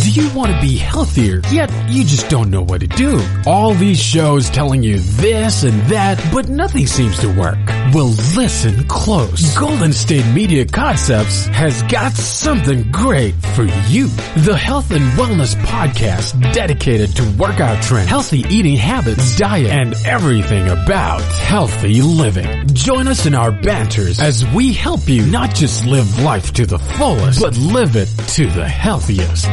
Do you want to be healthier, yet you just don't know what to do? All these shows telling you this and that, but nothing seems to work. Well, listen close. Golden State Media Concepts has got something great for you. The Health and Wellness Podcast dedicated to workout trends, healthy eating habits, diet, and everything about healthy living. Join us in our banters as we help you not just live life to the fullest, but live it to the healthiest.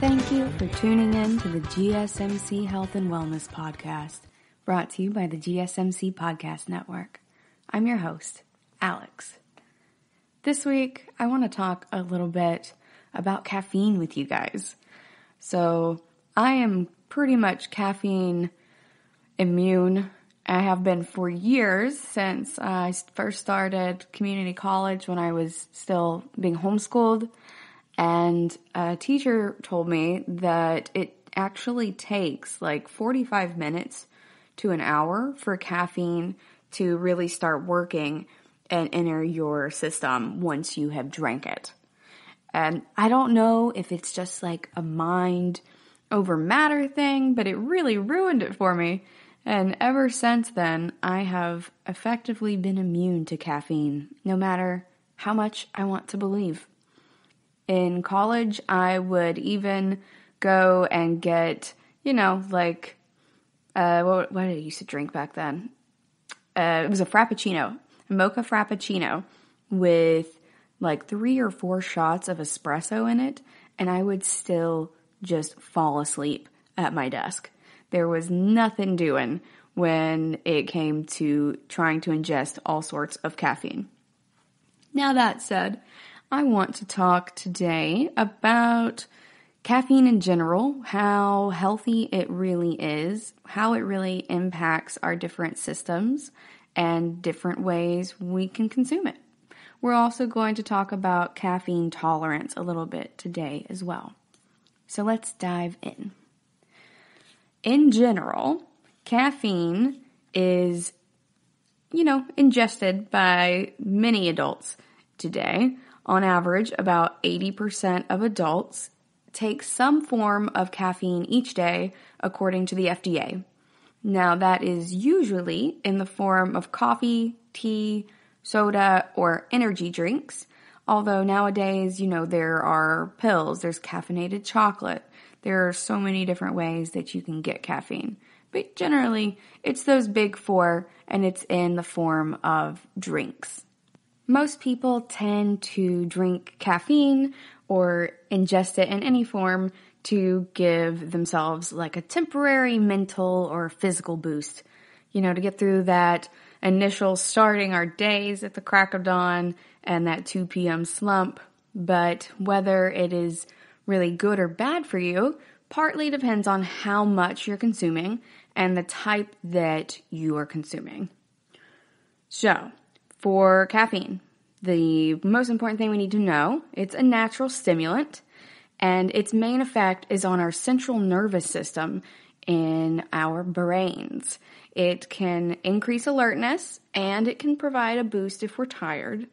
Thank you for tuning in to the GSMC Health and Wellness Podcast, brought to you by the GSMC Podcast Network. I'm your host, Alex. This week, I want to talk a little bit about caffeine with you guys. So, I am pretty much caffeine immune. I have been for years, since I first started community college when I was still being homeschooled. And a teacher told me that it actually takes like 45 minutes to an hour for caffeine to really start working and enter your system once you have drank it. And I don't know if it's just like a mind over matter thing, but it really ruined it for me. And ever since then, I have effectively been immune to caffeine, no matter how much I want to believe. In college, I would even go and get, what did I used to drink back then? It was a frappuccino, a mocha frappuccino with like 3 or 4 shots of espresso in it, and I would still just fall asleep at my desk. There was nothing doing when it came to trying to ingest all sorts of caffeine. Now that said, I want to talk today about caffeine in general, how healthy it really is, how it really impacts our different systems, and different ways we can consume it. We're also going to talk about caffeine tolerance a little bit today as well. So let's dive in. In general, caffeine is, ingested by many adults today. On average, about 80% of adults take some form of caffeine each day, according to the FDA. Now, that is usually in the form of coffee, tea, soda, or energy drinks. Although nowadays, there are pills, there's caffeinated chocolate. There are so many different ways that you can get caffeine. But generally, it's those big 4, and it's in the form of drinks. Most people tend to drink caffeine or ingest it in any form to give themselves like a temporary mental or physical boost, to get through that initial starting our days at the crack of dawn and that 2 p.m. slump. But whether it is really good or bad for you partly depends on how much you're consuming and the type that you are consuming. So, for caffeine, the most important thing we need to know, it's a natural stimulant, and its main effect is on our central nervous system in our brains. It can increase alertness, and it can provide a boost if we're tired,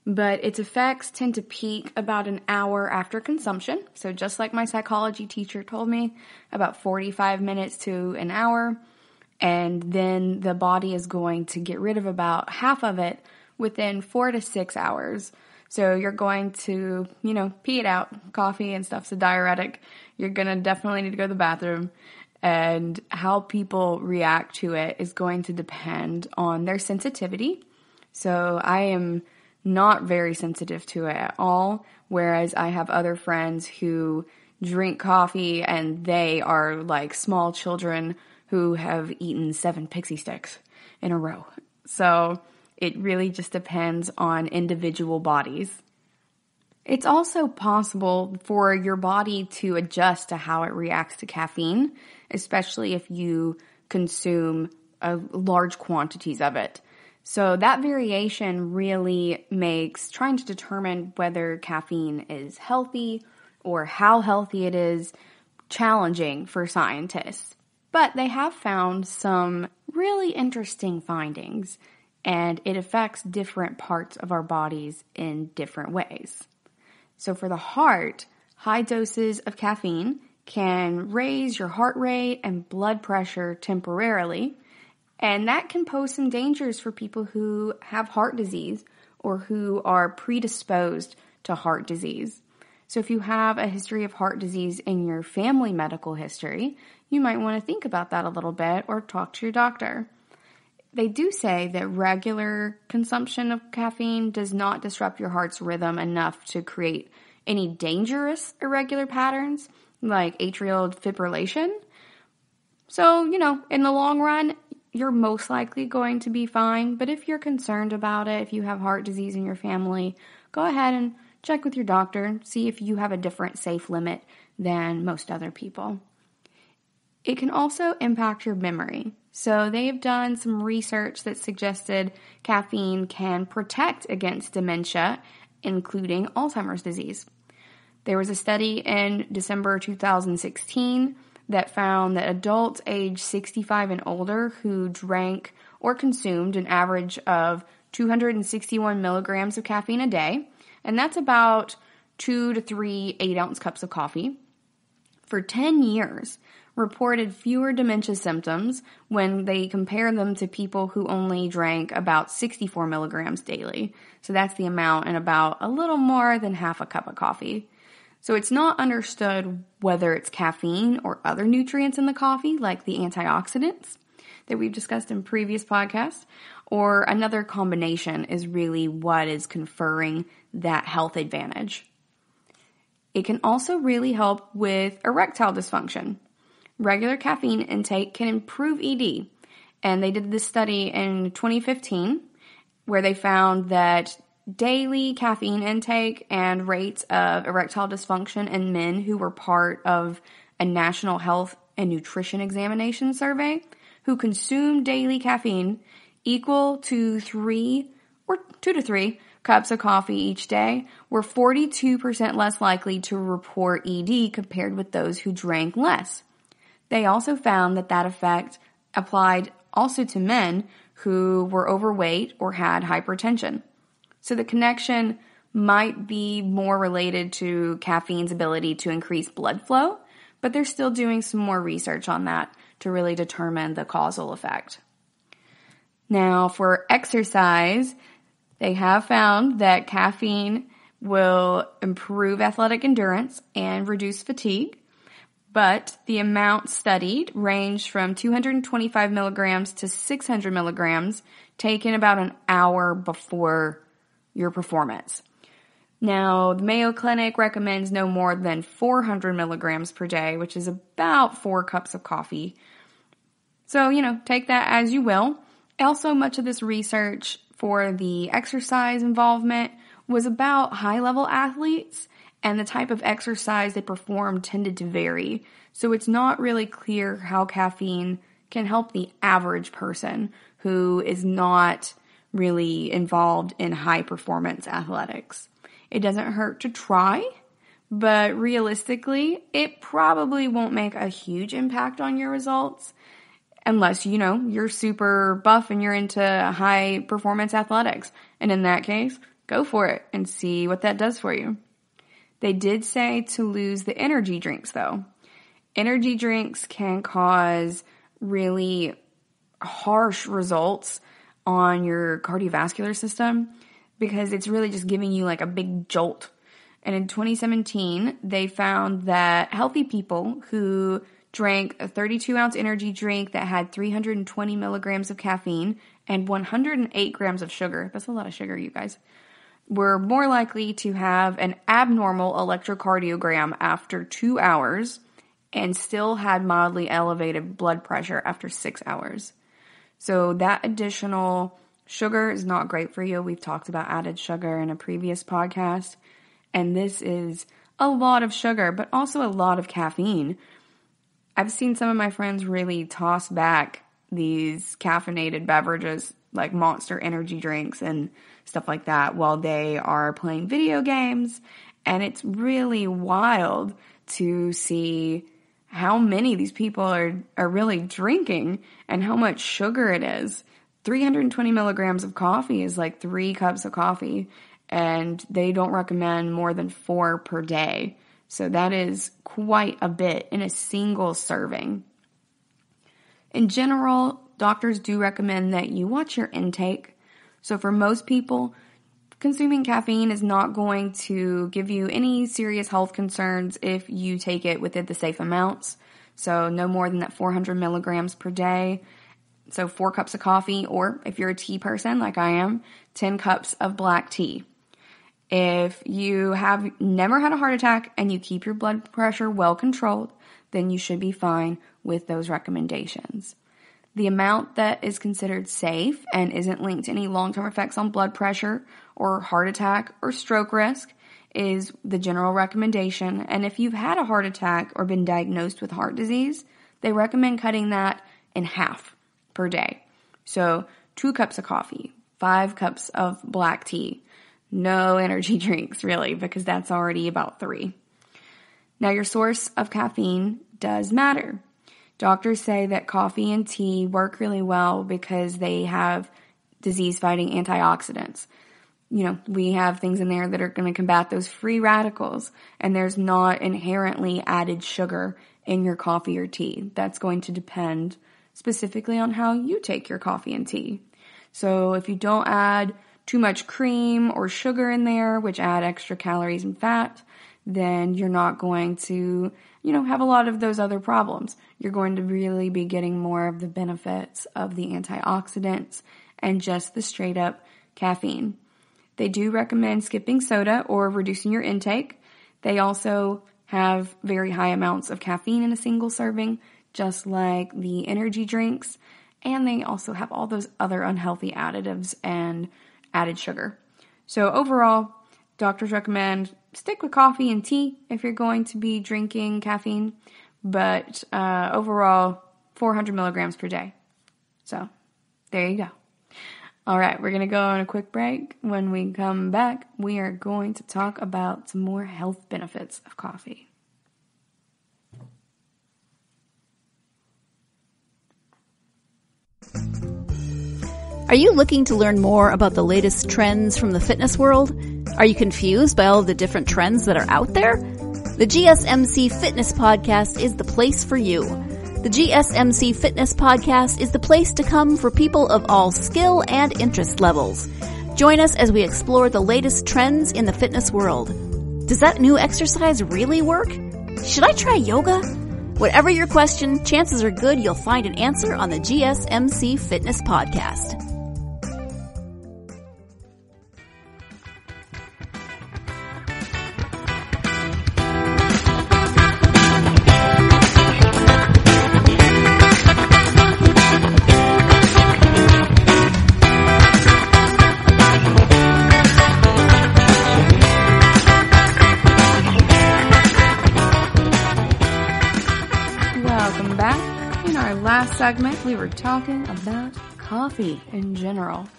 but its effects tend to peak about an hour after consumption. So just like my psychology teacher told me, about 45 minutes to an hour, and then the body is going to get rid of about half of it within 4 to 6 hours. So you're going to, pee it out. Coffee and stuff's a diuretic. You're going to definitely need to go to the bathroom. And how people react to it is going to depend on their sensitivity. So I am not very sensitive to it at all, whereas I have other friends who drink coffee and they are like small children who have eaten 7 pixie sticks in a row. So it really just depends on individual bodies. It's also possible for your body to adjust to how it reacts to caffeine, especially if you consume large quantities of it. So that variation really makes trying to determine whether caffeine is healthy or how healthy it is challenging for scientists. But they have found some really interesting findings, and it affects different parts of our bodies in different ways. So for the heart, high doses of caffeine can raise your heart rate and blood pressure temporarily, and that can pose some dangers for people who have heart disease or who are predisposed to heart disease. So if you have a history of heart disease in your family medical history, you might want to think about that a little bit or talk to your doctor. They do say that regular consumption of caffeine does not disrupt your heart's rhythm enough to create any dangerous irregular patterns like atrial fibrillation. So, in the long run, you're most likely going to be fine. But if you're concerned about it, if you have heart disease in your family, go ahead and check with your doctor, see if you have a different safe limit than most other people. It can also impact your memory. So they've done some research that suggested caffeine can protect against dementia, including Alzheimer's disease. There was a study in December 2016 that found that adults age 65 and older who drank or consumed an average of 261 milligrams of caffeine a day, and that's about 2 to 3 8-ounce cups of coffee, for 10 years, reported fewer dementia symptoms when they compare them to people who only drank about 64 milligrams daily. So that's the amount in about a little more than half a cup of coffee. So it's not understood whether it's caffeine or other nutrients in the coffee, like the antioxidants that we've discussed in previous podcasts, or another combination is really what is conferring that health advantage. It can also really help with erectile dysfunction. Regular caffeine intake can improve ED, and they did this study in 2015 where they found that daily caffeine intake and rates of erectile dysfunction in men who were part of a National Health and Nutrition Examination survey who consumed daily caffeine equal to 2 to 3 cups of coffee each day were 42% less likely to report ED compared with those who drank less. They also found that effect applied also to men who were overweight or had hypertension. So the connection might be more related to caffeine's ability to increase blood flow, but they're still doing some more research on that to really determine the causal effect. Now, for exercise, they have found that caffeine will improve athletic endurance and reduce fatigue, but the amount studied ranged from 225 milligrams to 600 milligrams, taken about an hour before your performance. Now, the Mayo Clinic recommends no more than 400 milligrams per day, which is about 4 cups of coffee. So, take that as you will. Also, much of this research for the exercise involvement was about high-level athletes, and the type of exercise they performed tended to vary. So it's not really clear how caffeine can help the average person who is not really involved in high-performance athletics. It doesn't hurt to try, but realistically, it probably won't make a huge impact on your results unless, you're super buff and you're into high-performance athletics. And in that case, go for it and see what that does for you. They did say to lose the energy drinks, though. Energy drinks can cause really harsh results on your cardiovascular system because it's really just giving you like a big jolt. And in 2017, they found that healthy people who drank a 32-ounce energy drink that had 320 milligrams of caffeine and 108 grams of sugar, that's a lot of sugar, you guys, were more likely to have an abnormal electrocardiogram after 2 hours and still had mildly elevated blood pressure after 6 hours. So that additional sugar is not great for you. We've talked about added sugar in a previous podcast. And this is a lot of sugar, but also a lot of caffeine. I've seen some of my friends really toss back these caffeinated beverages like Monster energy drinks and stuff like that while they are playing video games. And it's really wild to see how many these people are really drinking and how much sugar it is. 320 milligrams of coffee is like 3 cups of coffee, and they don't recommend more than 4 per day. So that is quite a bit in a single serving. In general, doctors do recommend that you watch your intake. So for most people, consuming caffeine is not going to give you any serious health concerns if you take it within the safe amounts. So no more than that 400 milligrams per day. So 4 cups of coffee, or if you're a tea person like I am, 10 cups of black tea. If you have never had a heart attack and you keep your blood pressure well controlled, then you should be fine with those recommendations. The amount that is considered safe and isn't linked to any long-term effects on blood pressure or heart attack or stroke risk is the general recommendation. And if you've had a heart attack or been diagnosed with heart disease, they recommend cutting that in half per day. So 2 cups of coffee, 5 cups of black tea, no energy drinks really, because that's already about 3. Now your source of caffeine does matter. Doctors say that coffee and tea work really well because they have disease-fighting antioxidants. You know, we have things in there that are going to combat those free radicals, and there's not inherently added sugar in your coffee or tea. That's going to depend specifically on how you take your coffee and tea. So if you don't add too much cream or sugar in there, which add extra calories and fat, then you're not going to, have a lot of those other problems. You're going to really be getting more of the benefits of the antioxidants and just the straight up caffeine. They do recommend skipping soda or reducing your intake. They also have very high amounts of caffeine in a single serving, just like the energy drinks. And they also have all those other unhealthy additives and added sugar. So overall, doctors recommend stick with coffee and tea if you're going to be drinking caffeine, but overall, 400 milligrams per day. So there you go. All right, we're going to go on a quick break. When we come back, we are going to talk about some more health benefits of coffee. Are you looking to learn more about the latest trends from the fitness world? Are you confused by all of the different trends that are out there? The GSMC Fitness Podcast is the place for you. The GSMC Fitness Podcast is the place to come for people of all skill and interest levels. Join us as we explore the latest trends in the fitness world. Does that new exercise really work? Should I try yoga? Whatever your question, chances are good you'll find an answer on the GSMC Fitness Podcast. Segment, we were talking about coffee in general.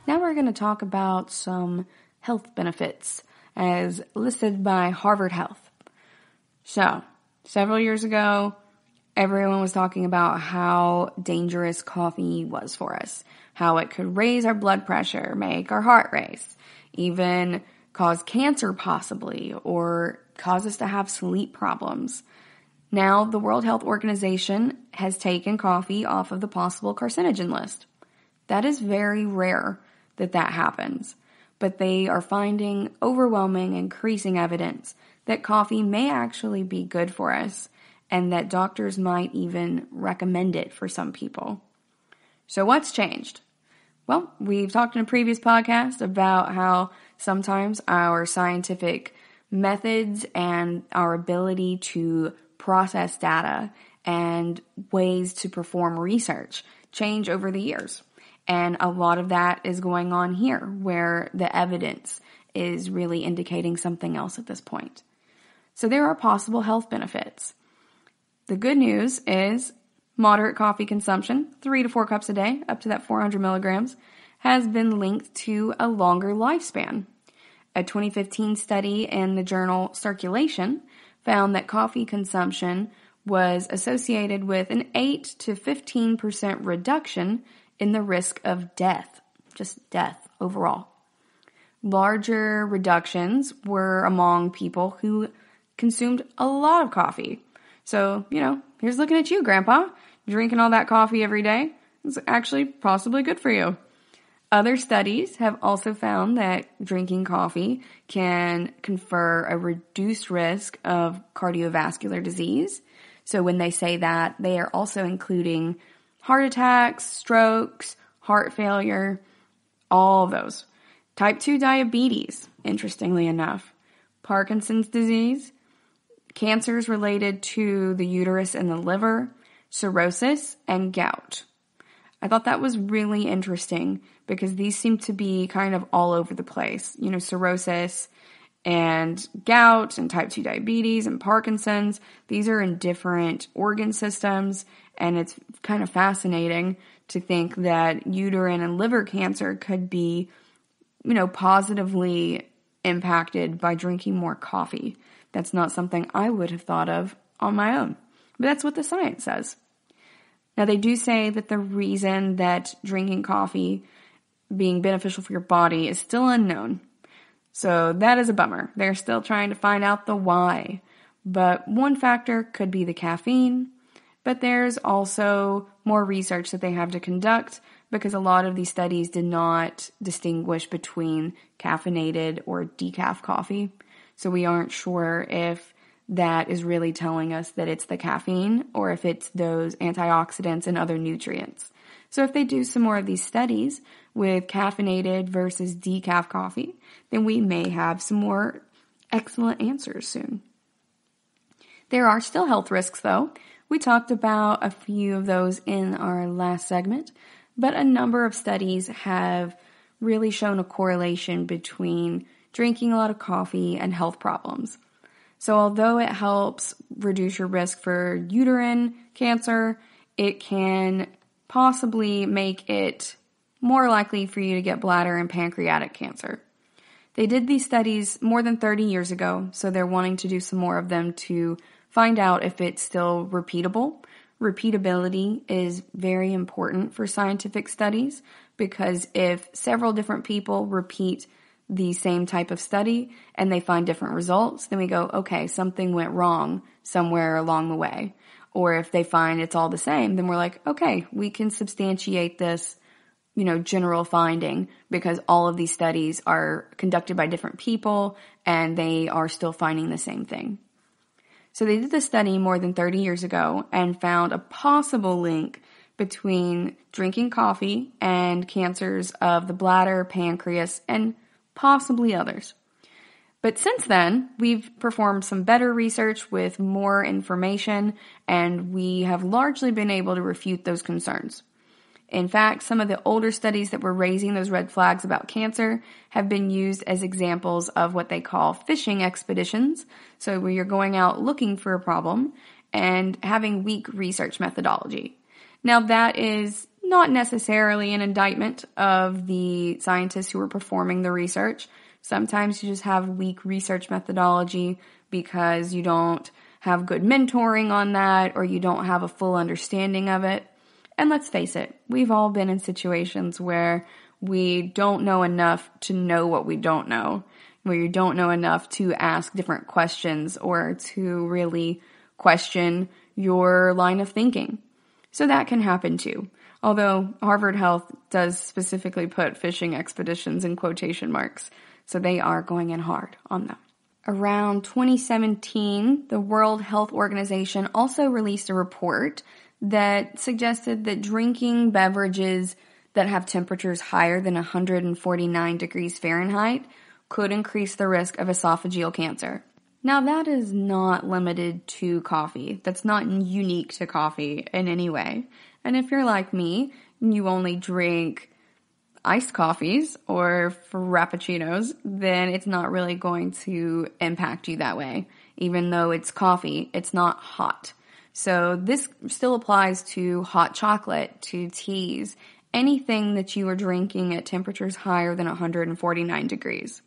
Now we're going to talk about some health benefits as listed by Harvard Health. So, several years ago, everyone was talking about how dangerous coffee was for us, how it could raise our blood pressure, make our heart race, even cause cancer possibly, or cause us to have sleep problems. Now, the World Health Organization has taken coffee off of the possible carcinogen list. That is very rare that happens, but they are finding overwhelming, increasing evidence that coffee may actually be good for us and that doctors might even recommend it for some people. So what's changed? Well, we've talked in a previous podcast about how sometimes our scientific methods and our ability to process data and ways to perform research change over the years. And a lot of that is going on here, where the evidence is really indicating something else at this point. So there are possible health benefits. The good news is moderate coffee consumption, 3 to 4 cups a day, up to that 400 milligrams, has been linked to a longer lifespan. A 2015 study in the journal Circulation found that coffee consumption was associated with an 8 to 15% reduction in the risk of death, just death overall. Larger reductions were among people who consumed a lot of coffee. So, here's looking at you, Grandpa, drinking all that coffee every day. It's actually possibly good for you. Other studies have also found that drinking coffee can confer a reduced risk of cardiovascular disease. So when they say that, they are also including heart attacks, strokes, heart failure, all of those. Type 2 diabetes, interestingly enough, Parkinson's disease, cancers related to the uterus and the liver, cirrhosis, and gout. I thought that was really interesting because these seem to be kind of all over the place. Cirrhosis and gout and type 2 diabetes and Parkinson's, these are in different organ systems, and it's kind of fascinating to think that uterine and liver cancer could be, positively impacted by drinking more coffee. That's not something I would have thought of on my own, but that's what the science says. Now, they do say that the reason that drinking coffee being beneficial for your body is still unknown. So that is a bummer. They're still trying to find out the why. But one factor could be the caffeine. But there's also more research that they have to conduct because a lot of these studies did not distinguish between caffeinated or decaf coffee. So we aren't sure if that is really telling us that it's the caffeine or if it's those antioxidants and other nutrients. So if they do some more of these studies with caffeinated versus decaf coffee, then we may have some more excellent answers soon. There are still health risks though. We talked about a few of those in our last segment, but a number of studies have really shown a correlation between drinking a lot of coffee and health problems. So although it helps reduce your risk for uterine cancer, it can possibly make it more likely for you to get bladder and pancreatic cancer. They did these studies more than 30 years ago, so they're wanting to do some more of them to find out if it's still repeatable. Repeatability is very important for scientific studies because if several different people repeat the same type of study and they find different results, then we go, okay, something went wrong somewhere along the way. Or if they find it's all the same, then we're like, okay, we can substantiate this, general finding because all of these studies are conducted by different people and they are still finding the same thing. So they did the study more than 30 years ago and found a possible link between drinking coffee and cancers of the bladder, pancreas, and possibly others. But since then, we've performed some better research with more information, and we have largely been able to refute those concerns. In fact, some of the older studies that were raising those red flags about cancer have been used as examples of what they call fishing expeditions, so where you're going out looking for a problem and having weak research methodology. Now, that is not necessarily an indictment of the scientists who are performing the research. Sometimes you just have weak research methodology because you don't have good mentoring on that or you don't have a full understanding of it. And let's face it, we've all been in situations where we don't know enough to know what we don't know, where you don't know enough to ask different questions or to really question your line of thinking. So that can happen too. Although Harvard Health does specifically put fishing expeditions in quotation marks, so they are going in hard on them. Around 2017, the World Health Organization also released a report that suggested that drinking beverages that have temperatures higher than 149 degrees Fahrenheit could increase the risk of esophageal cancer. Now, that is not limited to coffee. That's not unique to coffee in any way. And if you're like me, and you only drink iced coffees or frappuccinos, then it's not really going to impact you that way. Even though it's coffee, it's not hot. So this still applies to hot chocolate, to teas, anything that you are drinking at temperatures higher than 149 degrees.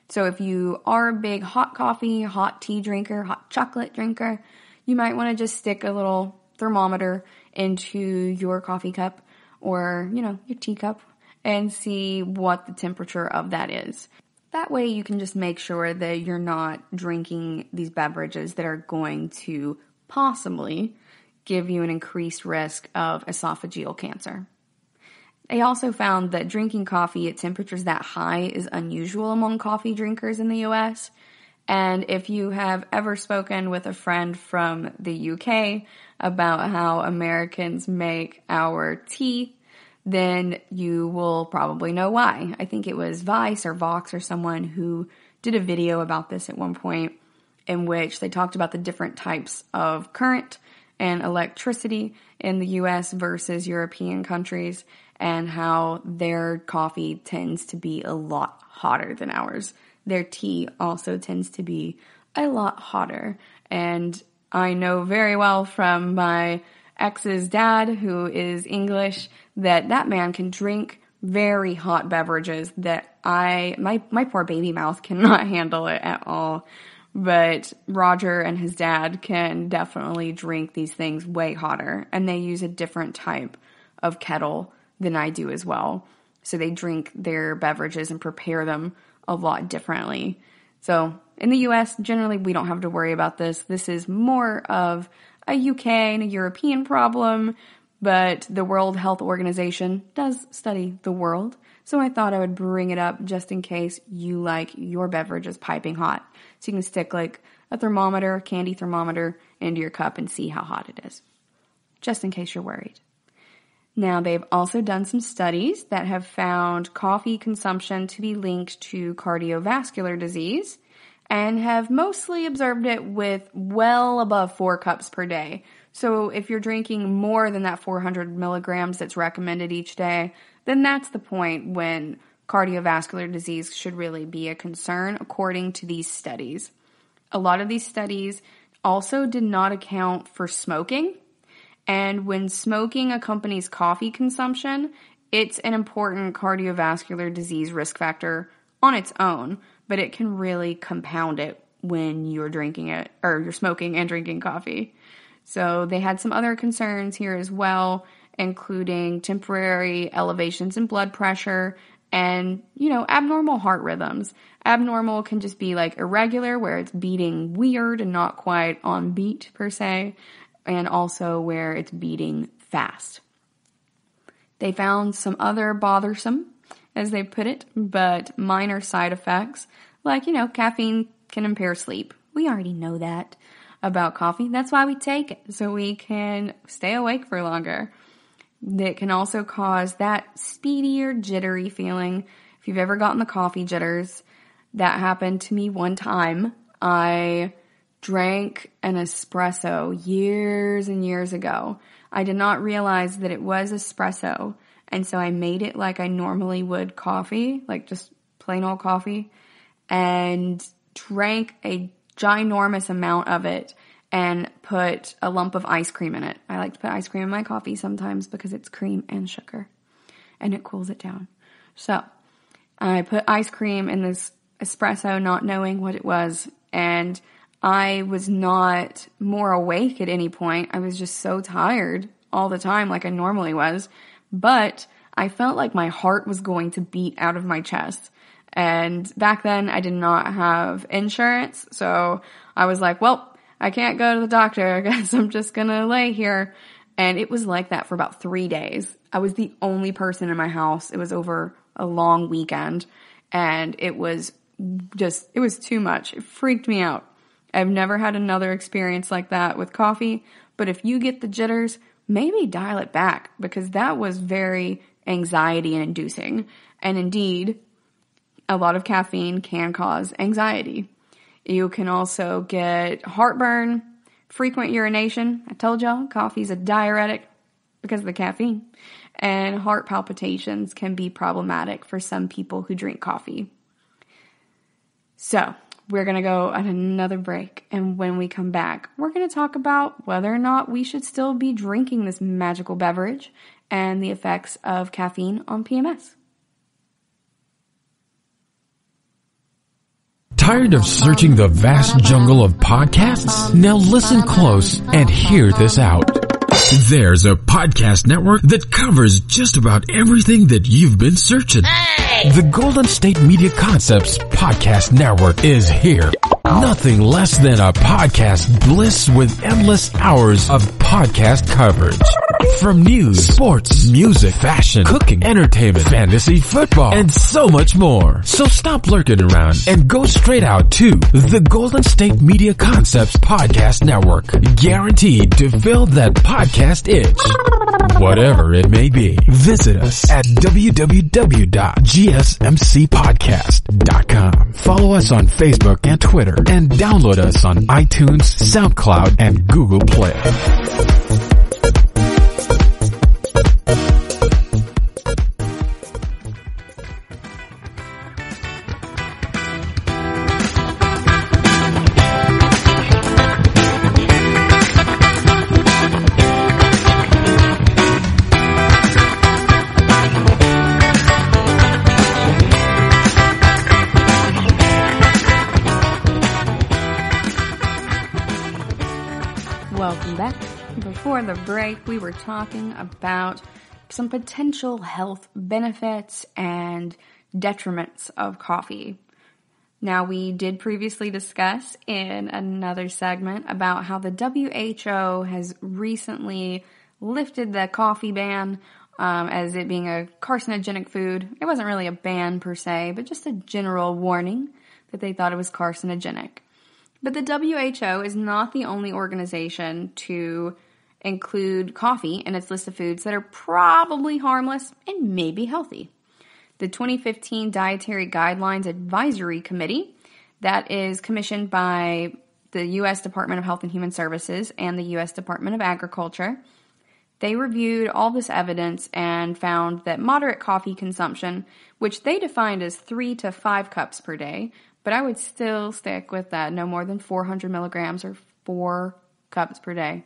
So if you are a big hot coffee, hot tea drinker, hot chocolate drinker, you might want to just stick a little thermometer into your coffee cup or, your teacup and see what the temperature of that is. That way you can just make sure that you're not drinking these beverages that are going to possibly give you an increased risk of esophageal cancer. They also found that drinking coffee at temperatures that high is unusual among coffee drinkers in the US. And if you have ever spoken with a friend from the UK about how Americans make our tea, then you will probably know why. I think it was Vice or Vox or someone who did a video about this at one point in which they talked about the different types of current and electricity in the US versus European countries and how their coffee tends to be a lot hotter than ours. Their tea also tends to be a lot hotter. And I know very well from my ex's dad, who is English, that man can drink very hot beverages that my poor baby mouth cannot handle it at all. But Roger and his dad can definitely drink these things way hotter, and they use a different type of kettle than I do as well. So they drink their beverages and prepare them a lot differently. So in the US, generally we don't have to worry about this. This is more of a UK and a European problem, but the World Health Organization does study the world. So I thought I would bring it up just in case you like your beverages piping hot. So you can stick like a thermometer, a candy thermometer into your cup and see how hot it is. Just in case you're worried. Now, they've also done some studies that have found coffee consumption to be linked to cardiovascular disease and have mostly observed it with well above 4 cups per day. So if you're drinking more than that 400 milligrams that's recommended each day, then that's the point when cardiovascular disease should really be a concern, according to these studies. A lot of these studies also did not account for smoking. And when smoking accompanies coffee consumption, it's an important cardiovascular disease risk factor on its own, but it can really compound it when you're drinking it, or you're smoking and drinking coffee. So they had some other concerns here as well, including temporary elevations in blood pressure and, abnormal heart rhythms. Abnormal can just be like irregular, where it's beating weird and not quite on beat per se, and also where it's beating fast. They found some other bothersome, as they put it, but minor side effects, like, caffeine can impair sleep. We already know that about coffee. That's why we take it, so we can stay awake for longer. It can also cause that speedier, jittery feeling. If you've ever gotten the coffee jitters, that happened to me one time. I drank an espresso years and years ago. I did not realize that it was espresso, and so I made it like I normally would coffee, like just plain old coffee, and drank a ginormous amount of it and put a lump of ice cream in it. I like to put ice cream in my coffee sometimes because it's cream and sugar, and it cools it down. So I put ice cream in this espresso, not knowing what it was, and I was not more awake at any point. I was just so tired all the time like I normally was. But I felt like my heart was going to beat out of my chest. And back then I did not have insurance. So I was like, well, I can't go to the doctor. I guess I'm just going to lay here. And it was like that for about 3 days. I was the only person in my house. It was over a long weekend. And it was too much. It freaked me out. I've never had another experience like that with coffee, but if you get the jitters, maybe dial it back, because that was very anxiety inducing. And indeed, a lot of caffeine can cause anxiety. You can also get heartburn, frequent urination. I told y'all, coffee's a diuretic because of the caffeine. and heart palpitations can be problematic for some people who drink coffee. So, we're going to go on another break, and when we come back, we're going to talk about whether or not we should still be drinking this magical beverage and the effects of caffeine on PMS. Tired of searching the vast jungle of podcasts? Now listen close and hear this out. There's a podcast network that covers just about everything that you've been searching. Hey! The Golden State Media Concepts Podcast Network is here. Nothing less than a podcast bliss with endless hours of podcast coverage. From news, sports, music, fashion, cooking, entertainment, fantasy, football, and so much more. So stop lurking around and go straight out to the Golden State Media Concepts Podcast Network. Guaranteed to fill that podcast itch. Whatever it may be. Visit us at www.gsmcpodcast.com. Follow us on Facebook and Twitter, and download us on iTunes, SoundCloud, and Google Play. Welcome back. Before the break, we were talking about some potential health benefits and detriments of coffee. Now, we did previously discuss in another segment about how the WHO has recently lifted the coffee ban as it being a carcinogenic food. It wasn't really a ban per se, but just a general warning that they thought it was carcinogenic. But the WHO is not the only organization to include coffee in its list of foods that are probably harmless and maybe healthy. The 2015 Dietary Guidelines Advisory Committee, that is commissioned by the U.S. Department of Health and Human Services and the U.S. Department of Agriculture, they reviewed all this evidence and found that moderate coffee consumption, which they defined as 3 to 5 cups per day, but I would still stick with that, no more than 400 milligrams or 4 cups per day,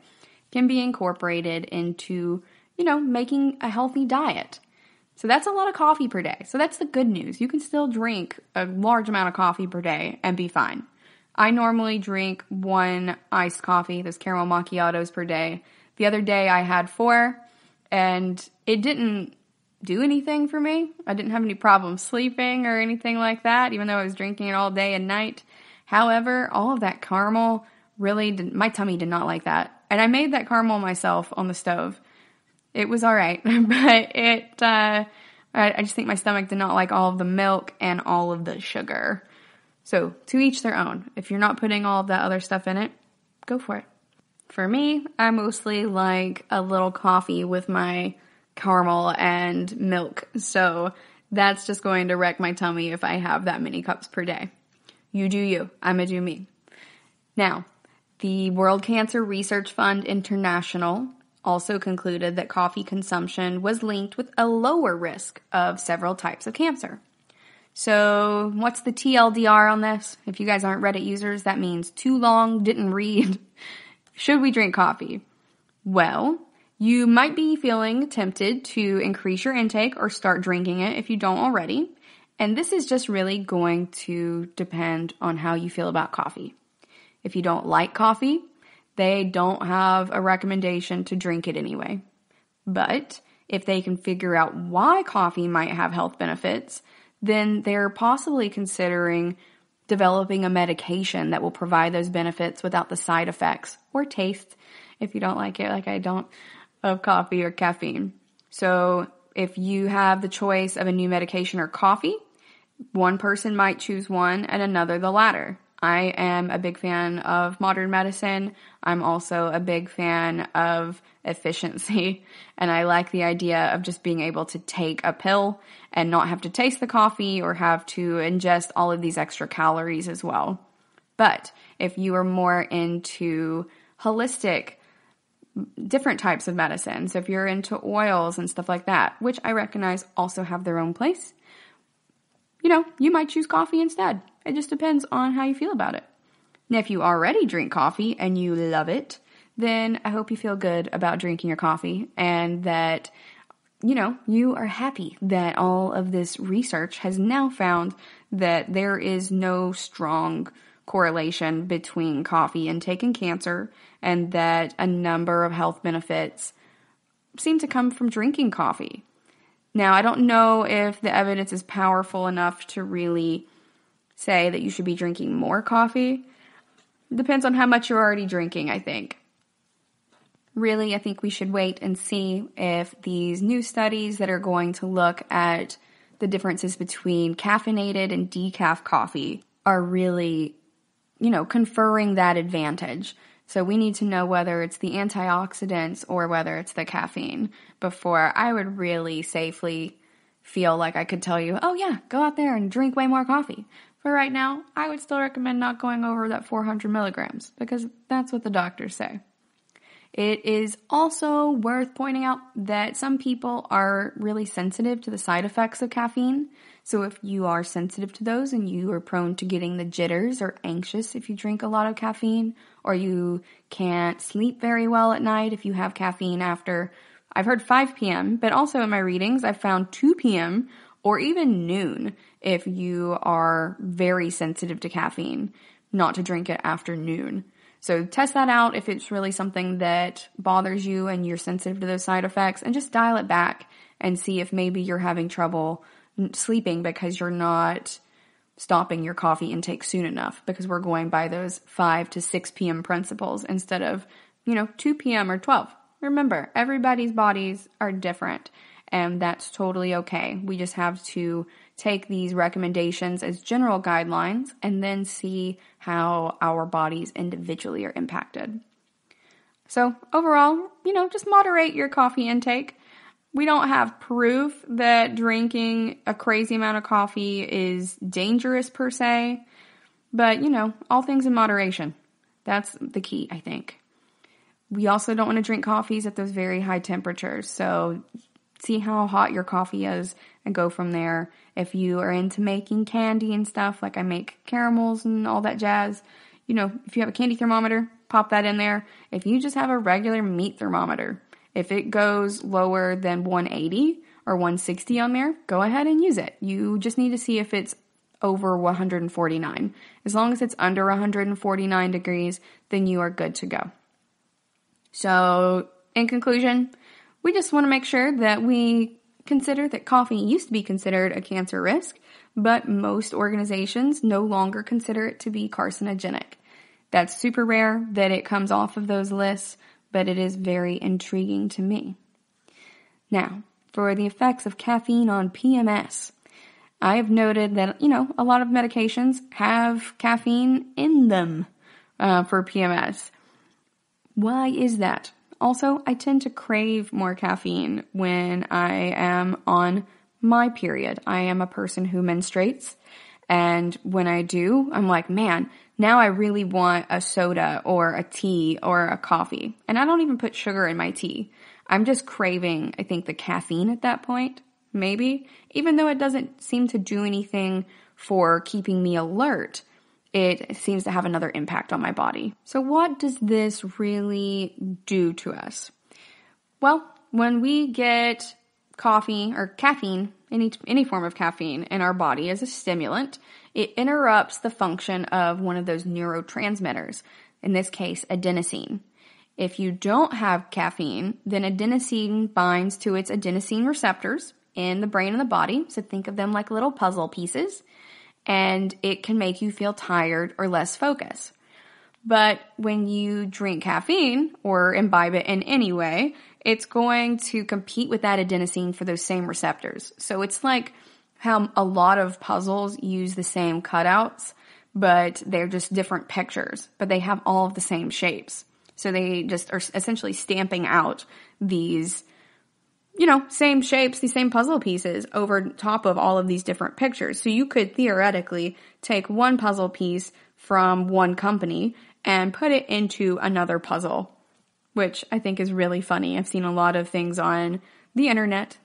can be incorporated into, making a healthy diet. So that's a lot of coffee per day. So that's the good news. You can still drink a large amount of coffee per day and be fine. I normally drink 1 iced coffee, those caramel macchiatos per day. The other day I had 4, and it didn't do anything for me. I didn't have any problem sleeping or anything like that, even though I was drinking it all day and night. However, all of that caramel my tummy did not like that. And I made that caramel myself on the stove. It was all right, but I just think my stomach did not like all of the milk and all of the sugar. So to each their own. If you're not putting all of that other stuff in it, go for it. For me, I mostly like a little coffee with my caramel and milk. So that's just going to wreck my tummy if I have that many cups per day. You do you. I'm going to do me. Now, the World Cancer Research Fund International also concluded that coffee consumption was linked with a lower risk of several types of cancer. So what's the TLDR on this? If you guys aren't Reddit users, that means too long, didn't read. Should we drink coffee? Well, you might be feeling tempted to increase your intake or start drinking it if you don't already. And this is just really going to depend on how you feel about coffee. If you don't like coffee, they don't have a recommendation to drink it anyway. But if they can figure out why coffee might have health benefits, then they're possibly considering developing a medication that will provide those benefits without the side effects or taste, if you don't like it like I don't, of coffee or caffeine. So if you have the choice of a new medication or coffee, one person might choose one and another the latter. I am a big fan of modern medicine. I'm also a big fan of efficiency, and I like the idea of just being able to take a pill and not have to taste the coffee or have to ingest all of these extra calories as well. But if you are more into holistic different types of medicine. So if you're into oils and stuff like that, which I recognize also have their own place, you might choose coffee instead. It just depends on how you feel about it. Now, if you already drink coffee and you love it, then I hope you feel good about drinking your coffee and that, you are happy that all of this research has now found that there is no strong correlation between coffee intake and cancer, and that a number of health benefits seem to come from drinking coffee. Now, I don't know if the evidence is powerful enough to really say that you should be drinking more coffee. It depends on how much you're already drinking, I think. Really, I think we should wait and see if these new studies that are going to look at the differences between caffeinated and decaf coffee are really, conferring that advantage. So we need to know whether it's the antioxidants or whether it's the caffeine before I would really safely feel like I could tell you, oh yeah, go out there and drink way more coffee. But right now, I would still recommend not going over that 400 milligrams because that's what the doctors say. It is also worth pointing out that some people are really sensitive to the side effects of caffeine. So if you are sensitive to those and you are prone to getting the jitters or anxious if you drink a lot of caffeine, or you can't sleep very well at night if you have caffeine after, I've heard 5 p.m., but also in my readings I've found 2 p.m. or even noon if you are very sensitive to caffeine, not to drink it after noon. So test that out if it's really something that bothers you and you're sensitive to those side effects, and just dial it back and see if maybe you're having trouble sleeping because you're not stopping your coffee intake soon enough, because we're going by those 5 to 6 p.m. principles instead of, 2 p.m. or 12. Remember, everybody's bodies are different, and that's totally okay. We just have to take these recommendations as general guidelines and then see how our bodies individually are impacted. So overall, just moderate your coffee intake. We don't have proof that drinking a crazy amount of coffee is dangerous per se, but all things in moderation. That's the key, I think. We also don't want to drink coffees at those very high temperatures, so see how hot your coffee is and go from there. If you are into making candy and stuff, like I make caramels and all that jazz, if you have a candy thermometer, pop that in there. If you just have a regular meat thermometer, if it goes lower than 180 or 160 on there, go ahead and use it. You just need to see if it's over 149. As long as it's under 149 degrees, then you are good to go. So, in conclusion, we just want to make sure that we consider that coffee used to be considered a cancer risk, but most organizations no longer consider it to be carcinogenic. That's super rare that it comes off of those lists, but it is very intriguing to me. Now, for the effects of caffeine on PMS, I have noted that, a lot of medications have caffeine in them for PMS. Why is that? Also, I tend to crave more caffeine when I am on my period. I am a person who menstruates, and when I do, I'm like, man, now I really want a soda or a tea or a coffee. And I don't even put sugar in my tea. I'm just craving, I think, the caffeine at that point, maybe. Even though it doesn't seem to do anything for keeping me alert, it seems to have another impact on my body. So what does this really do to us? Well, when we get coffee or caffeine, any form of caffeine in our body as a stimulant, it interrupts the function of one of those neurotransmitters, in this case, adenosine. If you don't have caffeine, then adenosine binds to its adenosine receptors in the brain and the body, so think of them like little puzzle pieces, and it can make you feel tired or less focused. But when you drink caffeine or imbibe it in any way, it's going to compete with that adenosine for those same receptors. So it's like how a lot of puzzles use the same cutouts, but they're just different pictures, but they have all of the same shapes. So they just are essentially stamping out these same shapes, these same puzzle pieces over top of all of these different pictures. So you could theoretically take one puzzle piece from one company and put it into another puzzle which I think is really funny. I've seen a lot of things on the internet,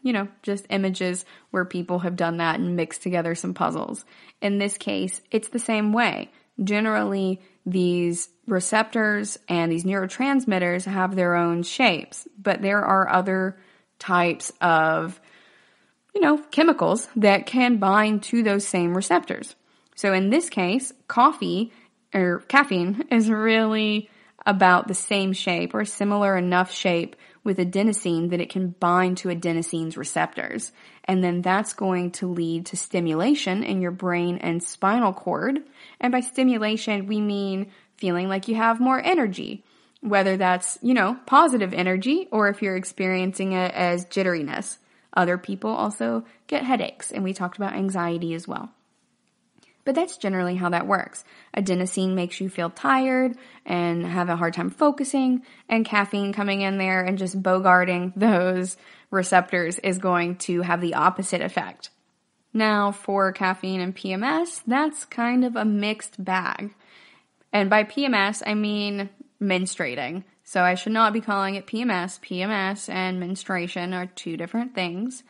just images where people have done that and mixed together some puzzles. In this case, it's the same way. Generally, these receptors and these neurotransmitters have their own shapes, but there are other types of, chemicals that can bind to those same receptors. So in this case, caffeine is really about the same shape or similar enough shape with adenosine that it can bind to adenosine's receptors. And then that's going to lead to stimulation in your brain and spinal cord. And by stimulation, we mean feeling like you have more energy, whether that's, positive energy or if you're experiencing it as jitteriness. Other people also get headaches, and we talked about anxiety as well. But that's generally how that works. Adenosine makes you feel tired and have a hard time focusing, and caffeine coming in there and just bogarting those receptors is going to have the opposite effect. Now, for caffeine and PMS, that's kind of a mixed bag. And by PMS, I mean menstruating. So I should not be calling it PMS. PMS and menstruation are two different things.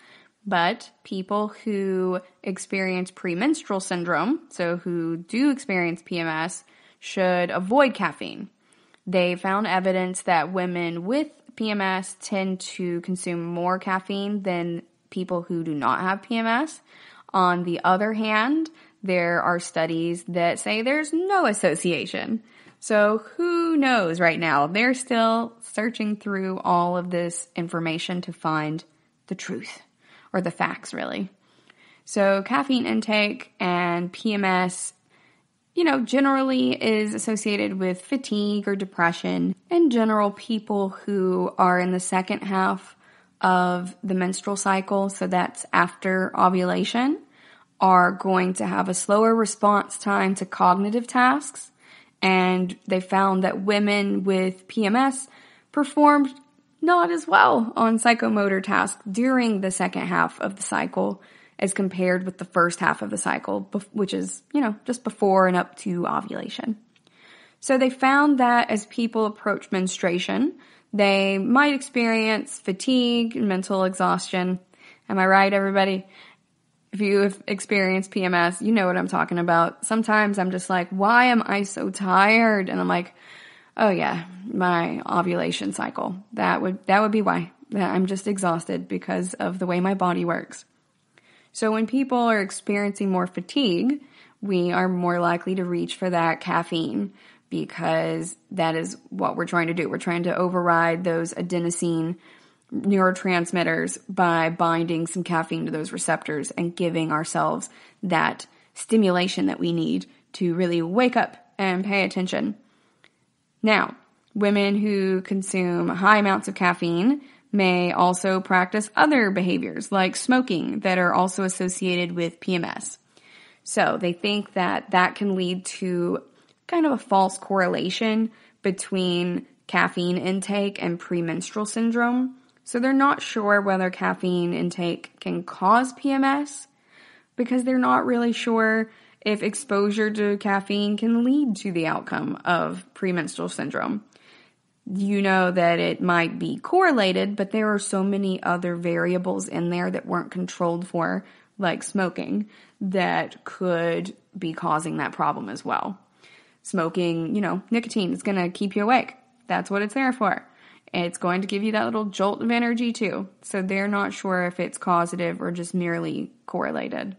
But people who experience premenstrual syndrome, so who do experience PMS, should avoid caffeine. They found evidence that women with PMS tend to consume more caffeine than people who do not have PMS. On the other hand, there are studies that say there's no association. So who knows right now? They're still searching through all of this information to find the truth. Or the facts, really. So caffeine intake and PMS, generally is associated with fatigue or depression. In general, people who are in the second half of the menstrual cycle, so that's after ovulation, are going to have a slower response time to cognitive tasks. And they found that women with PMS performed not as well on psychomotor tasks during the second half of the cycle as compared with the first half of the cycle, which is, just before and up to ovulation. So they found that as people approach menstruation, they might experience fatigue and mental exhaustion. Am I right, everybody? If you have experienced PMS, you know what I'm talking about. Sometimes I'm just like, why am I so tired? And I'm like, oh yeah, my ovulation cycle. That would be why. I'm just exhausted because of the way my body works. So when people are experiencing more fatigue, we are more likely to reach for that caffeine because that is what we're trying to do. We're trying to override those adenosine neurotransmitters by binding some caffeine to those receptors and giving ourselves that stimulation that we need to really wake up and pay attention. Now, women who consume high amounts of caffeine may also practice other behaviors like smoking that are also associated with PMS. So they think that that can lead to kind of a false correlation between caffeine intake and premenstrual syndrome. So they're not sure whether caffeine intake can cause PMS because they're not really sure if exposure to caffeine can lead to the outcome of premenstrual syndrome. You know that it might be correlated, but there are so many other variables in there that weren't controlled for, like smoking, that could be causing that problem as well. Smoking, nicotine is going to keep you awake. That's what it's there for. It's going to give you that little jolt of energy too. So they're not sure if it's causative or just merely correlated.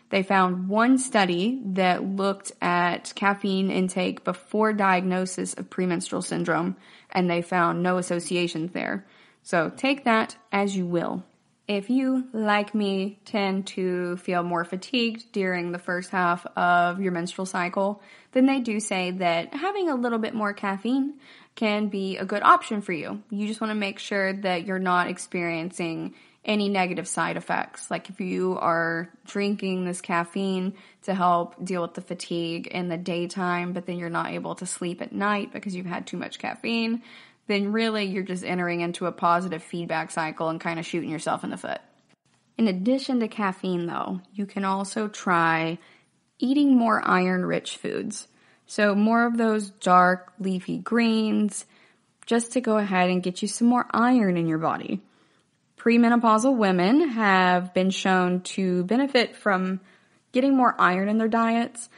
They found one study that looked at caffeine intake before diagnosis of premenstrual syndrome, and they found no associations there. So take that as you will. If you, like me, tend to feel more fatigued during the first half of your menstrual cycle, then they do say that having a little bit more caffeine can be a good option for you. You just want to make sure that you're not experiencing any negative side effects. Like if you are drinking this caffeine to help deal with the fatigue in the daytime, but then you're not able to sleep at night because you've had too much caffeine, then really you're just entering into a positive feedback cycle and kind of shooting yourself in the foot. In addition to caffeine though, you can also try eating more iron-rich foods. So more of those dark leafy greens, just to go ahead and get you some more iron in your body. Premenopausal women have been shown to benefit from getting more iron in their diets.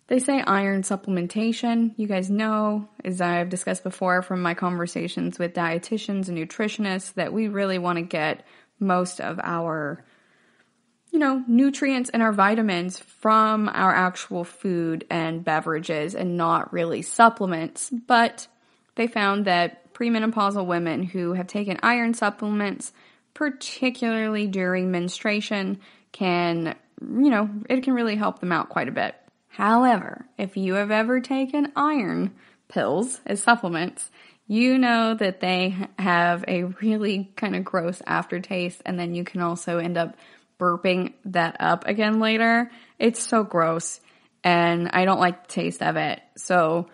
They say iron supplementation. You guys know, as I've discussed before from my conversations with dietitians and nutritionists, that we really want to get most of our, nutrients and our vitamins from our actual food and beverages and not really supplements. But they found that premenopausal women who have taken iron supplements, particularly during menstruation, it can really help them out quite a bit. However, if you have ever taken iron pills as supplements, you know that they have a really kind of gross aftertaste, and then you can also end up burping that up again later. It's so gross, and I don't like the taste of it. So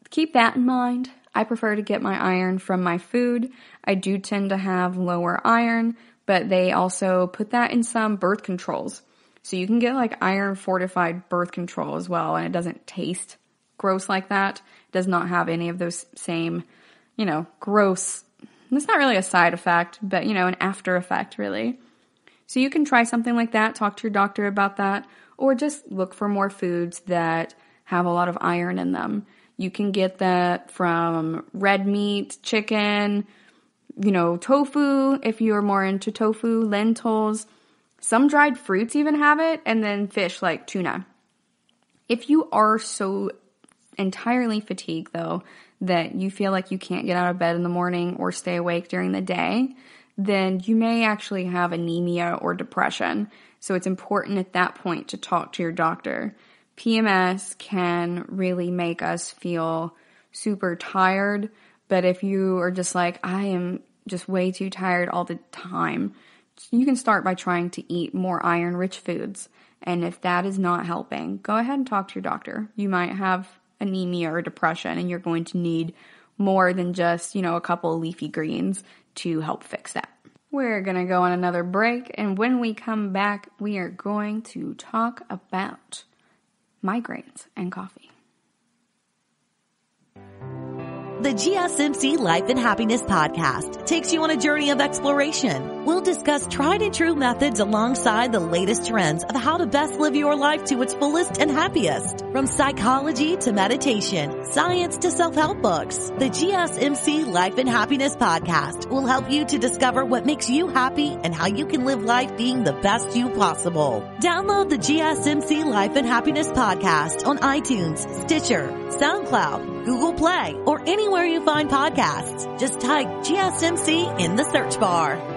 keep that in mind. I prefer to get my iron from my food. I do tend to have lower iron, but they also put that in some birth controls. So you can get like iron fortified birth control as well, and it doesn't taste gross like that. It does not have any of those same, gross, it's not really a side effect, but an after effect really. So you can try something like that, talk to your doctor about that, or just look for more foods that have a lot of iron in them. You can get that from red meat, chicken, tofu, if you're more into tofu, lentils. Some dried fruits even have it, and then fish like tuna. If you are so entirely fatigued, though, that you feel like you can't get out of bed in the morning or stay awake during the day, then you may actually have anemia or depression. So it's important at that point to talk to your doctor. PMS can really make us feel super tired, but if you are just like, I am just way too tired all the time, you can start by trying to eat more iron-rich foods. And if that is not helping, go ahead and talk to your doctor. You might have anemia or depression, and you're going to need more than just, a couple of leafy greens to help fix that. We're going to go on another break, and when we come back, we are going to talk about migraines and coffee. The GSMC Life and Happiness podcast takes you on a journey of exploration. We'll discuss tried and true methods alongside the latest trends of how to best live your life to its fullest and happiest. From psychology to meditation, science to self-help books, the GSMC Life and Happiness podcast will help you to discover what makes you happy and how you can live life being the best you possible. Download the GSMC Life and Happiness podcast on iTunes, Stitcher, SoundCloud, Google Play, or anywhere you find podcasts. Just type GSMC in the search bar.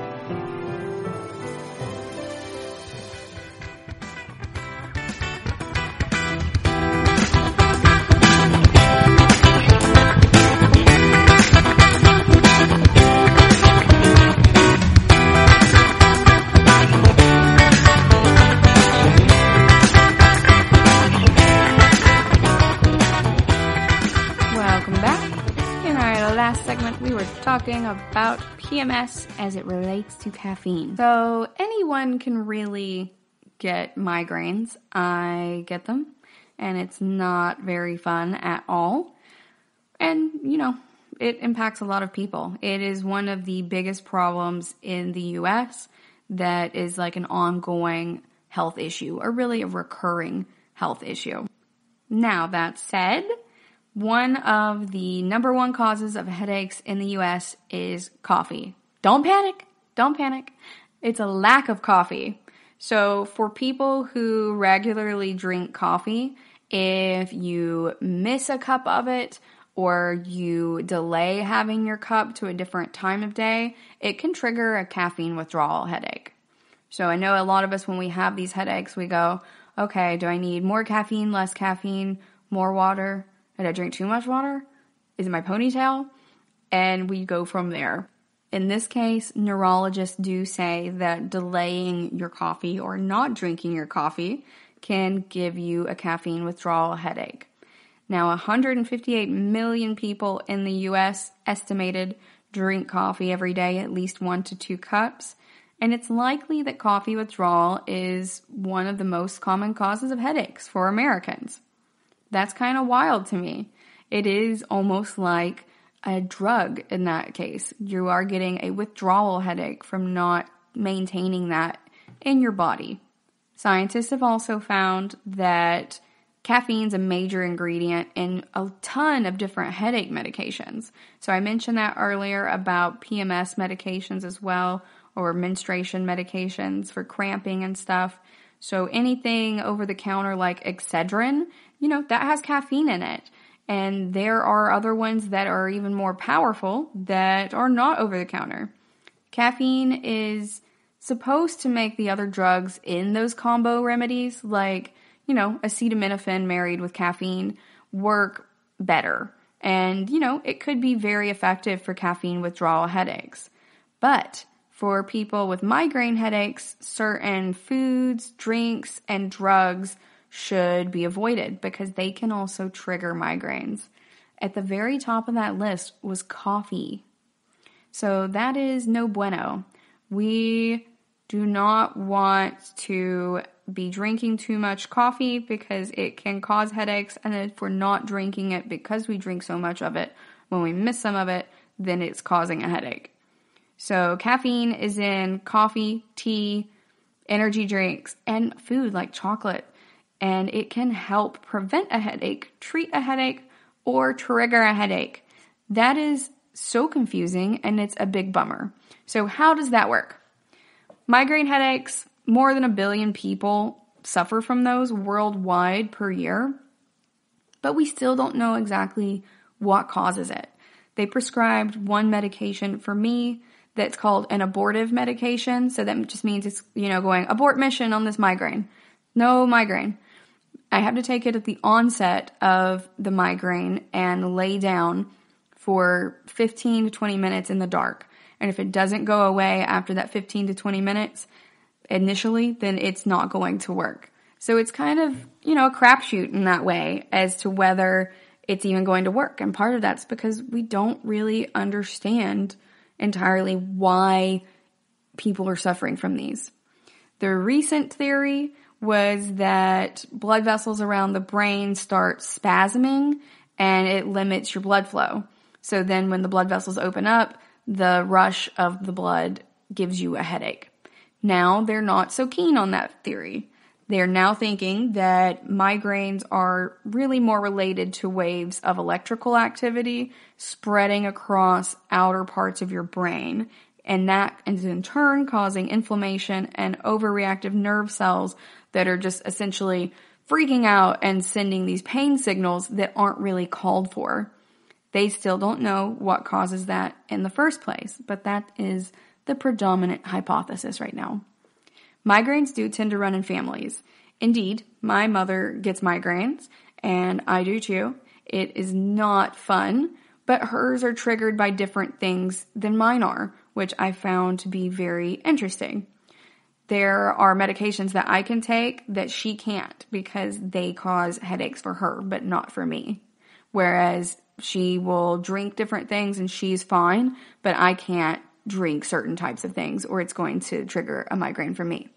Talking about PMS as it relates to caffeine. So anyone can really get migraines. I get them, and it's not very fun at all. And, it impacts a lot of people. It is one of the biggest problems in the U.S. that is like an ongoing health issue, or really a recurring health issue. Now, that said, one of the number one causes of headaches in the U.S. is coffee. Don't panic. Don't panic. It's a lack of coffee. So for people who regularly drink coffee, if you miss a cup of it or you delay having your cup to a different time of day, it can trigger a caffeine withdrawal headache. So I know a lot of us, when we have these headaches, we go, okay, do I need more caffeine, less caffeine, more water? Did I drink too much water? Is it my ponytail? And we go from there. In this case, neurologists do say that delaying your coffee or not drinking your coffee can give you a caffeine withdrawal headache. Now, 158 million people in the U.S. estimated drink coffee every day, at least 1 to 2 cups. And it's likely that coffee withdrawal is one of the most common causes of headaches for Americans. That's kind of wild to me. It is almost like a drug in that case. You are getting a withdrawal headache from not maintaining that in your body. Scientists have also found that caffeine's a major ingredient in a ton of different headache medications. So I mentioned that earlier about PMS medications as well, or menstruation medications for cramping and stuff. So anything over the counter like Excedrin, that has caffeine in it. And there are other ones that are even more powerful that are not over the counter. Caffeine is supposed to make the other drugs in those combo remedies, like, acetaminophen married with caffeine, work better. And, it could be very effective for caffeine withdrawal headaches. But for people with migraine headaches, certain foods, drinks, and drugs should be avoided because they can also trigger migraines. At the very top of that list was coffee. So that is no bueno. We do not want to be drinking too much coffee because it can cause headaches. And if we're not drinking it because we drink so much of it, when we miss some of it, then it's causing a headache. So caffeine is in coffee, tea, energy drinks, and food like chocolate. And it can help prevent a headache, treat a headache, or trigger a headache. That is so confusing, and it's a big bummer. So how does that work? Migraine headaches, more than 1 billion people suffer from those worldwide per year. But we still don't know exactly what causes it. They prescribed one medication for me that's called an abortive medication. So that just means it's, going abort mission on this migraine. No migraine. I have to take it at the onset of the migraine and lay down for 15 to 20 minutes in the dark. And if it doesn't go away after that 15 to 20 minutes initially, then it's not going to work. So it's kind of, a crapshoot in that way as to whether it's even going to work. And part of that's because we don't really understand entirely why people are suffering from these. The recent theory was that blood vessels around the brain start spasming and it limits your blood flow. So then when the blood vessels open up, the rush of the blood gives you a headache. Now they're not so keen on that theory. They're now thinking that migraines are really more related to waves of electrical activity spreading across outer parts of your brain. And that is in turn causing inflammation and overreactive nerve cells that are just essentially freaking out and sending these pain signals that aren't really called for. They still don't know what causes that in the first place, but that is the predominant hypothesis right now. Migraines do tend to run in families. Indeed, my mother gets migraines, and I do too. It is not fun, but hers are triggered by different things than mine are, which I found to be very interesting. There are medications that I can take that she can't because they cause headaches for her, but not for me. Whereas she will drink different things and she's fine, but I can't drink certain types of things or it's going to trigger a migraine for me.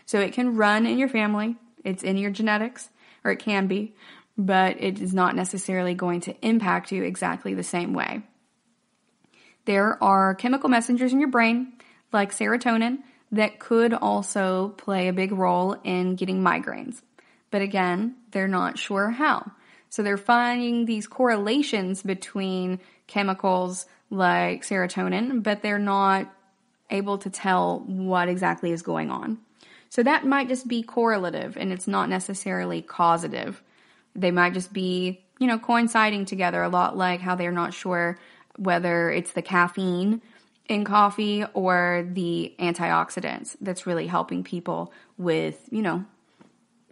So it can run in your family. It's in your genetics, or it can be, but it is not necessarily going to impact you exactly the same way. There are chemical messengers in your brain, like serotonin, that could also play a big role in getting migraines. But again, they're not sure how. So they're finding these correlations between chemicals like serotonin, but they're not able to tell what exactly is going on. So that might just be correlative and it's not necessarily causative. They might just be, coinciding together, a lot like how they're not sure whether it's the caffeine in coffee or the antioxidants that's really helping people with,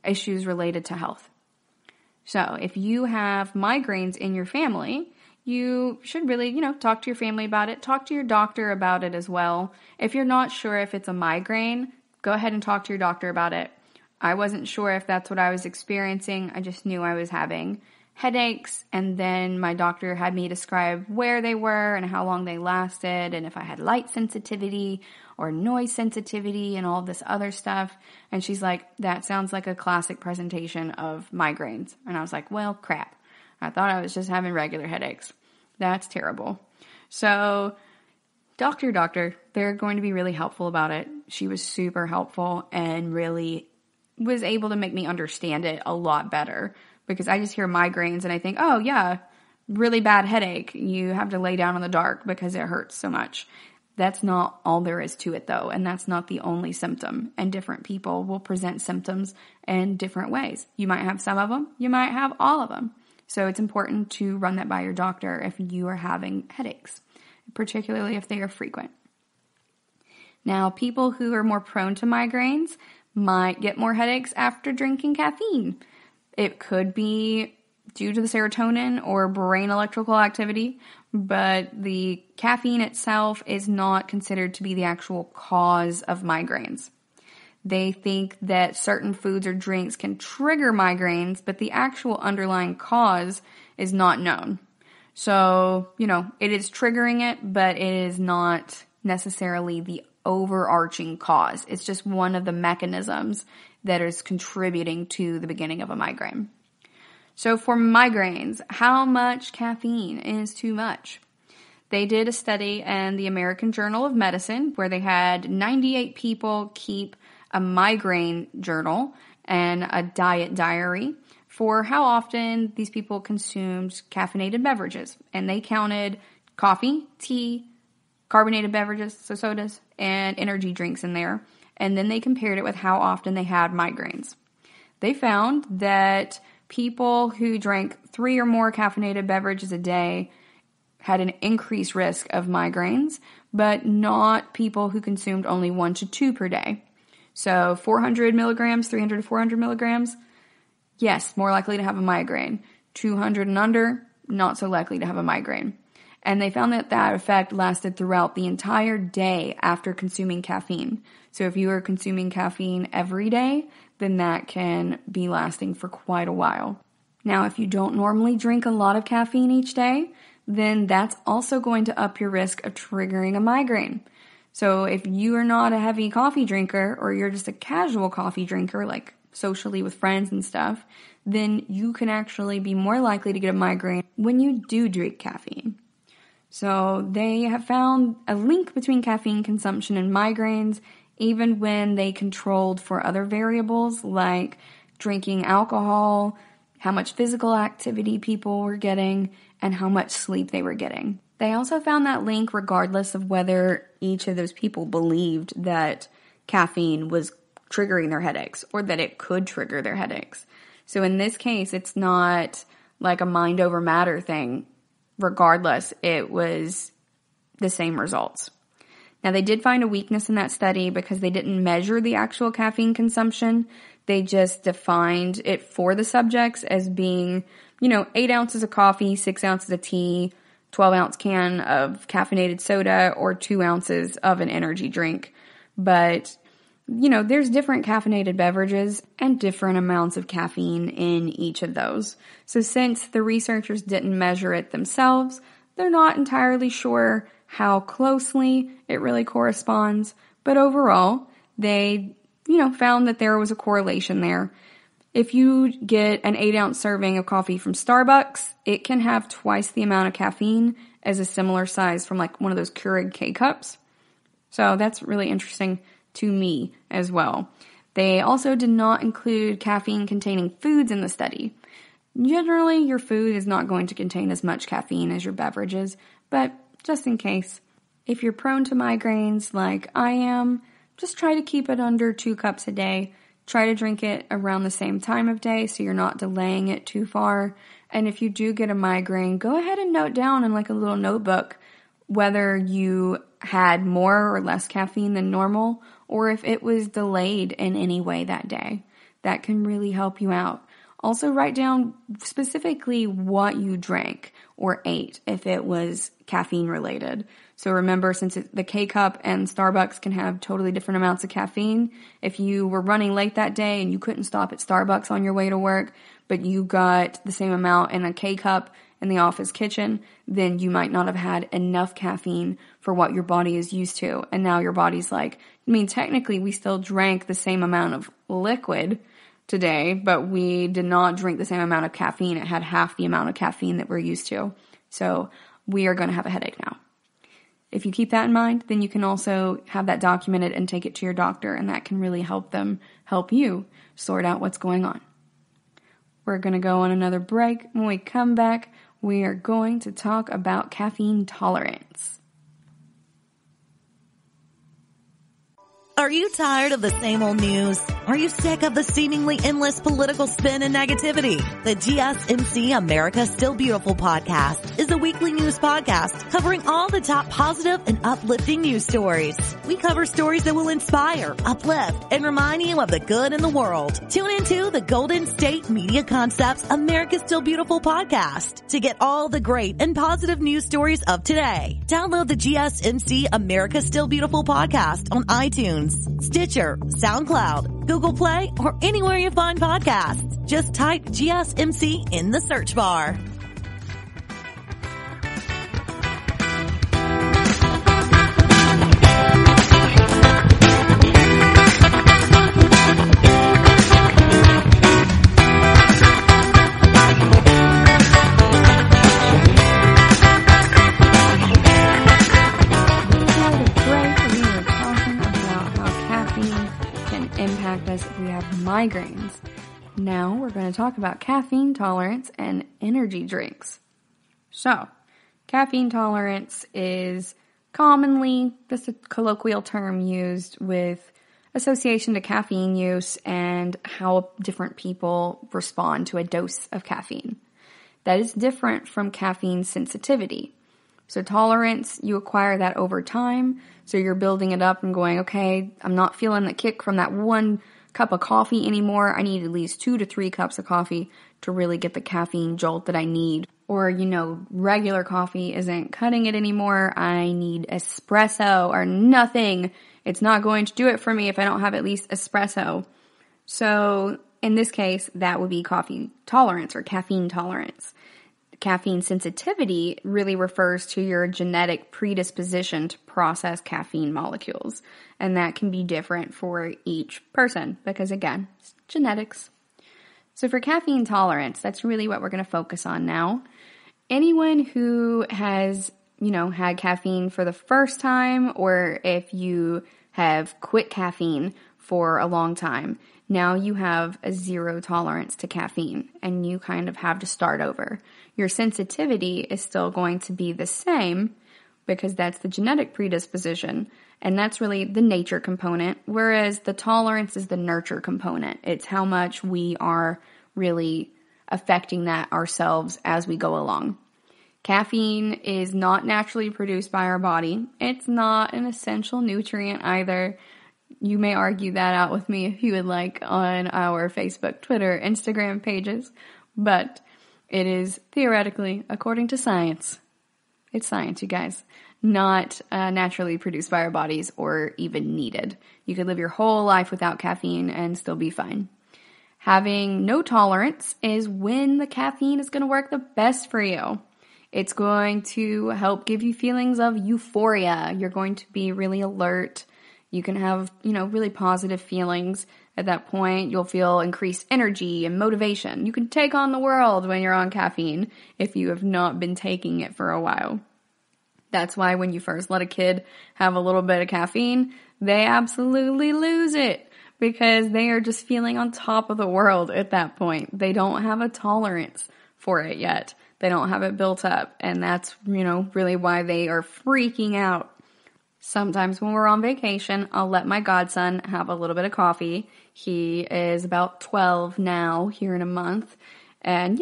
issues related to health. So if you have migraines in your family, you should really, talk to your family about it. Talk to your doctor about it as well. If you're not sure if it's a migraine, go ahead and talk to your doctor about it. I wasn't sure if that's what I was experiencing. I just knew I was having headaches, and then my doctor had me describe where they were and how long they lasted and if I had light sensitivity or noise sensitivity and all this other stuff. And she's like, that sounds like a classic presentation of migraines. And I was like, well, crap. I thought I was just having regular headaches. That's terrible. So doctor, they're going to be really helpful about it. She was super helpful and really was able to make me understand it a lot better, because I just hear migraines and I think, oh yeah, really bad headache. You have to lay down in the dark because it hurts so much. That's not all there is to it though, and that's not the only symptom, and different people will present symptoms in different ways. You might have some of them, you might have all of them. So it's important to run that by your doctor if you are having headaches, particularly if they are frequent. Now, people who are more prone to migraines might get more headaches after drinking caffeine. It could be due to the serotonin or brain electrical activity, but the caffeine itself is not considered to be the actual cause of migraines. They think that certain foods or drinks can trigger migraines, but the actual underlying cause is not known. So, it is triggering it, but it is not necessarily the overarching cause. It's just one of the mechanisms that is contributing to the beginning of a migraine. So for migraines, how much caffeine is too much? They did a study in the American Journal of Medicine where they had 98 people keep a migraine journal and a diet diary for how often these people consumed caffeinated beverages. And they counted coffee, tea, carbonated beverages, so sodas, and energy drinks in there. And then they compared it with how often they had migraines. They found that people who drank 3 or more caffeinated beverages a day had an increased risk of migraines, but not people who consumed only 1 to 2 per day. So 400 milligrams, 300 to 400 milligrams, yes, more likely to have a migraine. 200 and under, not so likely to have a migraine. And they found that effect lasted throughout the entire day after consuming caffeine. So if you are consuming caffeine every day, then that can be lasting for quite a while. Now, if you don't normally drink a lot of caffeine each day, then that's also going to up your risk of triggering a migraine. So if you are not a heavy coffee drinker, or you're just a casual coffee drinker, like socially with friends and stuff, then you can actually be more likely to get a migraine when you do drink caffeine. So they have found a link between caffeine consumption and migraines, even when they controlled for other variables like drinking alcohol, how much physical activity people were getting, and how much sleep they were getting. They also found that link regardless of whether each of those people believed that caffeine was triggering their headaches or that it could trigger their headaches. So in this case, it's not like a mind over matter thing. Regardless, it was the same results. Now, they did find a weakness in that study because they didn't measure the actual caffeine consumption. They just defined it for the subjects as being, 8 ounces of coffee, 6 ounces of tea, 12-ounce can of caffeinated soda, or 2 ounces of an energy drink. But, there's different caffeinated beverages and different amounts of caffeine in each of those. So since the researchers didn't measure it themselves, they're not entirely sure how closely it really corresponds. But overall, they, found that there was a correlation there. If you get an 8-ounce serving of coffee from Starbucks, it can have twice the amount of caffeine as a similar size from like one of those Keurig K-cups. So that's really interesting to me as well. They also did not include caffeine-containing foods in the study. Generally, your food is not going to contain as much caffeine as your beverages, but just in case, if you're prone to migraines like I am, just try to keep it under 2 cups a day. Try to drink it around the same time of day so you're not delaying it too far. And if you do get a migraine, go ahead and note down in like a little notebook whether you had more or less caffeine than normal, or if it was delayed in any way that day. That can really help you out. Also write down specifically what you drank or ate if it was caffeine related. So remember, since the K-Cup and Starbucks can have totally different amounts of caffeine, if you were running late that day and you couldn't stop at Starbucks on your way to work, but you got the same amount in a K-Cup in the office kitchen, then you might not have had enough caffeine for what your body is used to. And now your body's like, technically we still drank the same amount of liquid today, but we did not drink the same amount of caffeine. It had half the amount of caffeine that we're used to. So we are going to have a headache now. If you keep that in mind, then you can also have that documented and take it to your doctor, and that can really help you sort out what's going on. We're going to go on another break. When we come back, we are going to talk about caffeine tolerance. Are you tired of the same old news? Are you sick of the seemingly endless political spin and negativity? The GSMC America Still Beautiful podcast is a weekly news podcast covering all the top positive and uplifting news stories. We cover stories that will inspire, uplift, and remind you of the good in the world. Tune into the Golden State Media Concepts America Still Beautiful podcast to get all the great and positive news stories of today. Download the GSMC America Still Beautiful podcast on iTunes, Stitcher, SoundCloud, Google Play, or anywhere you find podcasts. Just type GSMC in the search bar. If we have migraines. Now we're going to talk about caffeine tolerance and energy drinks. So, caffeine tolerance is commonly just a colloquial term used with association to caffeine use and how different people respond to a dose of caffeine. That is different from caffeine sensitivity. So tolerance, you acquire that over time. So you're building it up and going, okay, I'm not feeling the kick from that one cup of coffee anymore. I need at least 2 to 3 cups of coffee to really get the caffeine jolt that I need. Or, regular coffee isn't cutting it anymore. I need espresso or nothing. It's not going to do it for me if I don't have at least espresso. So in this case, that would be coffee tolerance or caffeine tolerance. Caffeine sensitivity really refers to your genetic predisposition to process caffeine molecules. And that can be different for each person because, again, it's genetics. So for caffeine tolerance, that's really what we're going to focus on now. Anyone who has, had caffeine for the first time, or if you have quit caffeine for a long time, now you have a 0 tolerance to caffeine and you kind of have to start over. Your sensitivity is still going to be the same because that's the genetic predisposition and that's really the nature component, whereas the tolerance is the nurture component. It's how much we are really affecting that ourselves as we go along. Caffeine is not naturally produced by our body. It's not an essential nutrient either. You may argue that out with me if you would like on our Facebook, Twitter, Instagram pages, but it is theoretically, according to science, it's science, you guys, not naturally produced by our bodies or even needed. You could live your whole life without caffeine and still be fine. Having no tolerance is when the caffeine is going to work the best for you. It's going to help give you feelings of euphoria. You're going to be really alert. You can have, really positive feelings at that point. You'll feel increased energy and motivation. You can take on the world when you're on caffeine if you have not been taking it for a while. That's why when you first let a kid have a little bit of caffeine, they absolutely lose it because they are just feeling on top of the world at that point. They don't have a tolerance for it yet. They don't have it built up. And that's, really why they are freaking out. Sometimes when we're on vacation, I'll let my godson have a little bit of coffee. He is about 12 now, here in a month. And,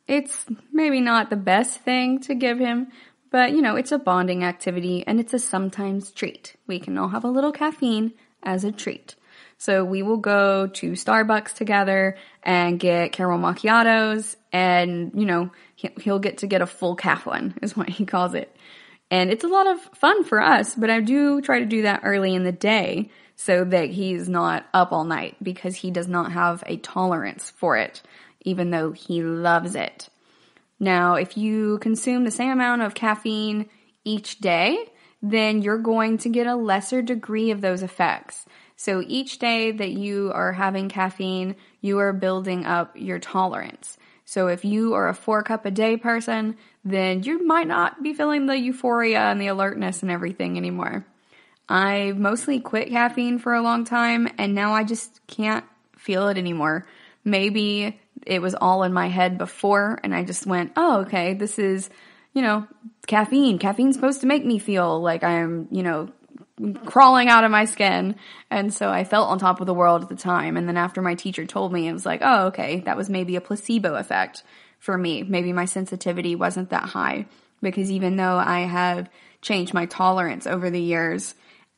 it's maybe not the best thing to give him, but, it's a bonding activity and it's a sometimes treat. We can all have a little caffeine as a treat. So we will go to Starbucks together and get caramel macchiatos and, he'll get to get a full calf one is what he calls it. And it's a lot of fun for us, but I do try to do that early in the day so that he's not up all night because he does not have a tolerance for it, even though he loves it. Now, if you consume the same amount of caffeine each day, then you're going to get a lesser degree of those effects. So each day that you are having caffeine, you are building up your tolerance. So if you are a 4-cup-a-day person, then you might not be feeling the euphoria and the alertness and everything anymore. I mostly quit caffeine for a long time, and now I just can't feel it anymore. Maybe it was all in my head before, and I just went, oh, okay, this is, caffeine. Caffeine's supposed to make me feel like I'm, crawling out of my skin. And so I felt on top of the world at the time. And then after my teacher told me, it was like, oh, okay, that was maybe a placebo effect for me. Maybe my sensitivity wasn't that high, because even though I have changed my tolerance over the years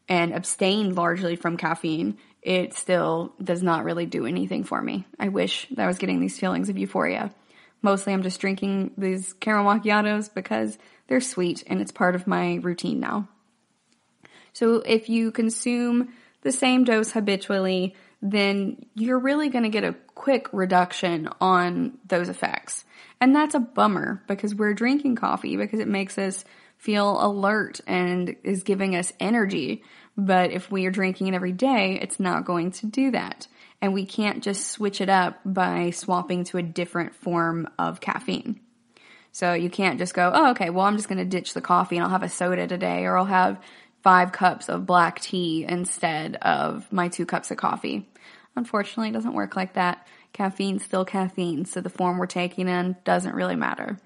and abstained largely from caffeine, it still does not really do anything for me. I wish that I was getting these feelings of euphoria. Mostly I'm just drinking these caramel macchiatos because they're sweet and it's part of my routine now. So if you consume the same dose habitually, then you're really going to get a quick reduction on those effects. And that's a bummer, because we're drinking coffee because it makes us feel alert and is giving us energy. But if we are drinking it every day, it's not going to do that. And we can't just switch it up by swapping to a different form of caffeine. So you can't just go, oh, okay, well, I'm just going to ditch the coffee and I'll have a soda today, or I'll have 5 cups of black tea instead of my 2 cups of coffee. Unfortunately, it doesn't work like that. Caffeine's still caffeine, so the form we're taking in doesn't really matter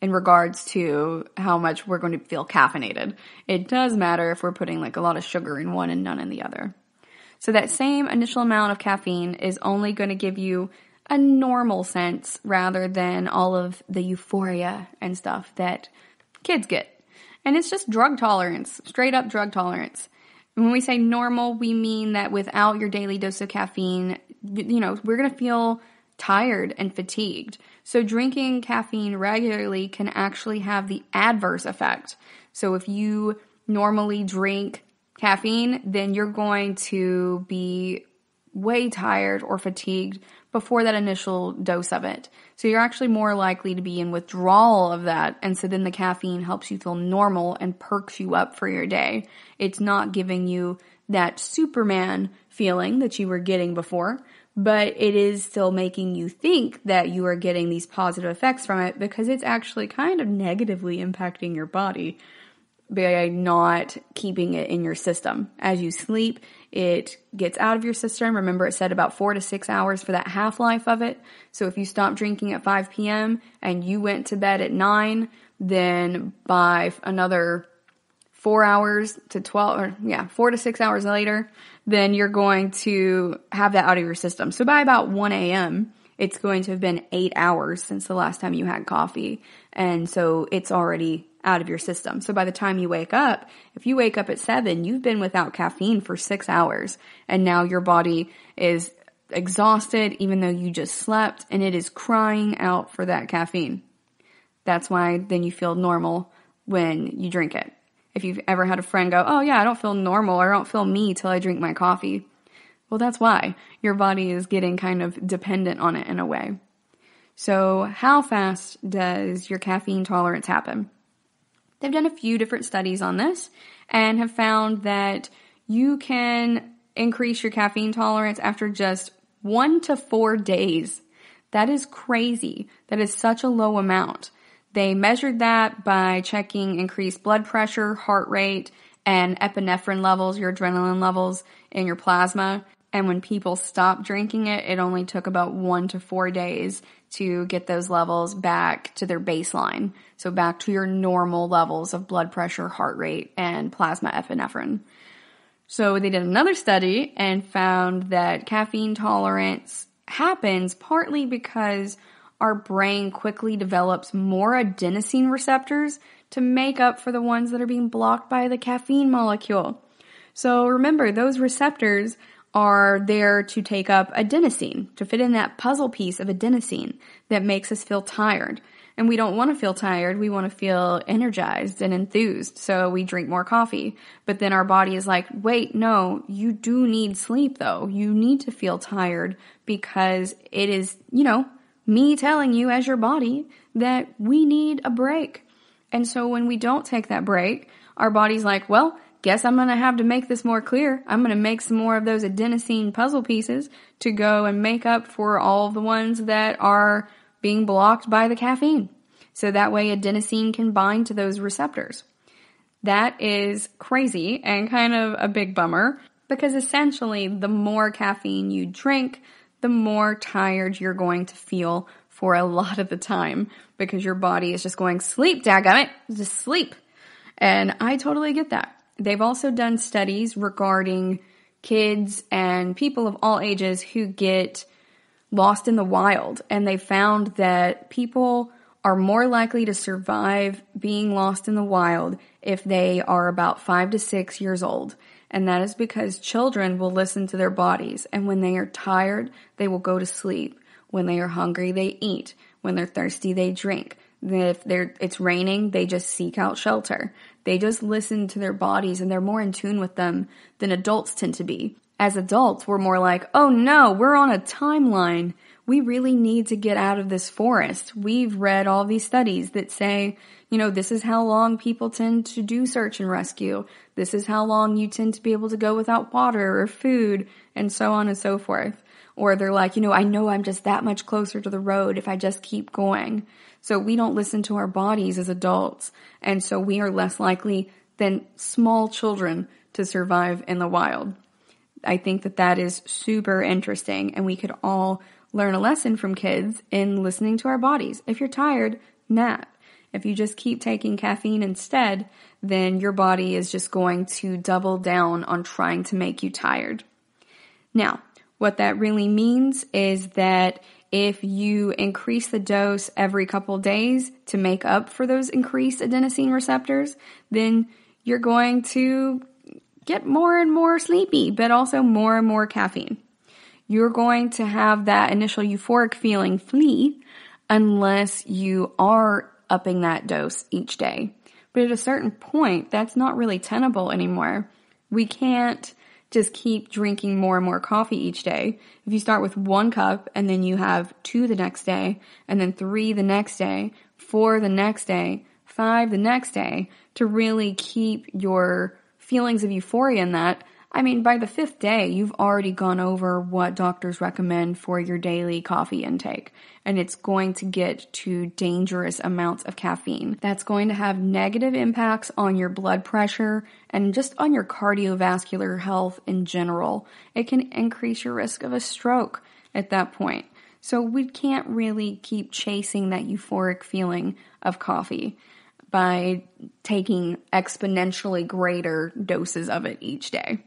in regards to how much we're going to feel caffeinated. It does matter if we're putting like a lot of sugar in one and none in the other. So that same initial amount of caffeine is only going to give you a normal sense rather than all of the euphoria and stuff that kids get. And it's just drug tolerance, straight up drug tolerance. When we say normal, we mean that without your daily dose of caffeine, we're going to feel tired and fatigued. So drinking caffeine regularly can actually have the adverse effect. So if you normally drink caffeine, then you're going to be way tired or fatigued before that initial dose of it. So you're actually more likely to be in withdrawal of that. And so then the caffeine helps you feel normal and perks you up for your day. It's not giving you that Superman feeling that you were getting before, but it is still making you think that you are getting these positive effects from it, because it's actually kind of negatively impacting your body by not keeping it in your system. As you sleep, it gets out of your system. Remember, it said about 4 to 6 hours for that half-life of it. So if you stop drinking at 5 p.m. and you went to bed at 9, then by another 4 to 6 hours later, then you're going to have that out of your system. So by about 1 a.m., it's going to have been 8 hours since the last time you had coffee. And so it's already out of your system. So by the time you wake up, if you wake up at 7, you've been without caffeine for 6 hours. And now your body is exhausted even though you just slept, and it is crying out for that caffeine. That's why then you feel normal when you drink it. If you've ever had a friend go, oh yeah, I don't feel normal, or I don't feel me till I drink my coffee. Well, that's why. Your body is getting kind of dependent on it in a way. So how fast does your caffeine tolerance happen? They've done a few different studies on this and have found that you can increase your caffeine tolerance after just 1 to 4 days. That is crazy. That is such a low amount. They measured that by checking increased blood pressure, heart rate, and epinephrine levels, your adrenaline levels in your plasma. And when people stopped drinking it, it only took about 1 to 4 days to get those levels back to their baseline. So back to your normal levels of blood pressure, heart rate, and plasma epinephrine. So they did another study and found that caffeine tolerance happens partly because our brain quickly develops more adenosine receptors to make up for the ones that are being blocked by the caffeine molecule. So remember, those receptors are there to take up adenosine, to fit in that puzzle piece of adenosine that makes us feel tired. And we don't want to feel tired. We want to feel energized and enthused. So we drink more coffee. But then our body is like, wait, no, you do need sleep though. You need to feel tired, because it is, me telling you as your body that we need a break. And so when we don't take that break, our body's like, well, guess I'm going to have to make this more clear. I'm going to make some more of those adenosine puzzle pieces to go and make up for all of the ones that are being blocked by the caffeine. So that way adenosine can bind to those receptors. That is crazy and kind of a big bummer because essentially the more caffeine you drink, the more tired you're going to feel for a lot of the time because your body is just going, sleep, dadgummit, just sleep. And I totally get that. They've also done studies regarding kids and people of all ages who get lost in the wild. And they found that people are more likely to survive being lost in the wild if they are about 5 to 6 years old. And that is because children will listen to their bodies. And when they are tired, they will go to sleep. When they are hungry, they eat. When they're thirsty, they drink. If it's raining, they just seek out shelter. They just listen to their bodies and they're more in tune with them than adults tend to be. As adults, we're more like, oh no, we're on a timeline. We really need to get out of this forest. We've read all these studies that say, this is how long people tend to do search and rescue. This is how long you tend to be able to go without water or food and so on and so forth. Or they're like, I know I'm just that much closer to the road if I just keep going. So we don't listen to our bodies as adults. And so we are less likely than small children to survive in the wild. I think that is super interesting, and we could all learn a lesson from kids in listening to our bodies. If you're tired, nap. If you just keep taking caffeine instead, then your body is just going to double down on trying to make you tired. Now, what that really means is that if you increase the dose every couple days to make up for those increased adenosine receptors, then you're going to get more and more sleepy, but also more and more caffeine. You're going to have that initial euphoric feeling flee unless you are upping that dose each day. But at a certain point, that's not really tenable anymore. We can't just keep drinking more and more coffee each day. If you start with 1 cup and then you have 2 the next day, and then 3 the next day, 4 the next day, 5 the next day, to really keep your feelings of euphoria in that, by the 5th day, you've already gone over what doctors recommend for your daily coffee intake. And it's going to get to dangerous amounts of caffeine. That's going to have negative impacts on your blood pressure and just on your cardiovascular health in general. It can increase your risk of a stroke at that point. So we can't really keep chasing that euphoric feeling of coffee by taking exponentially greater doses of it each day.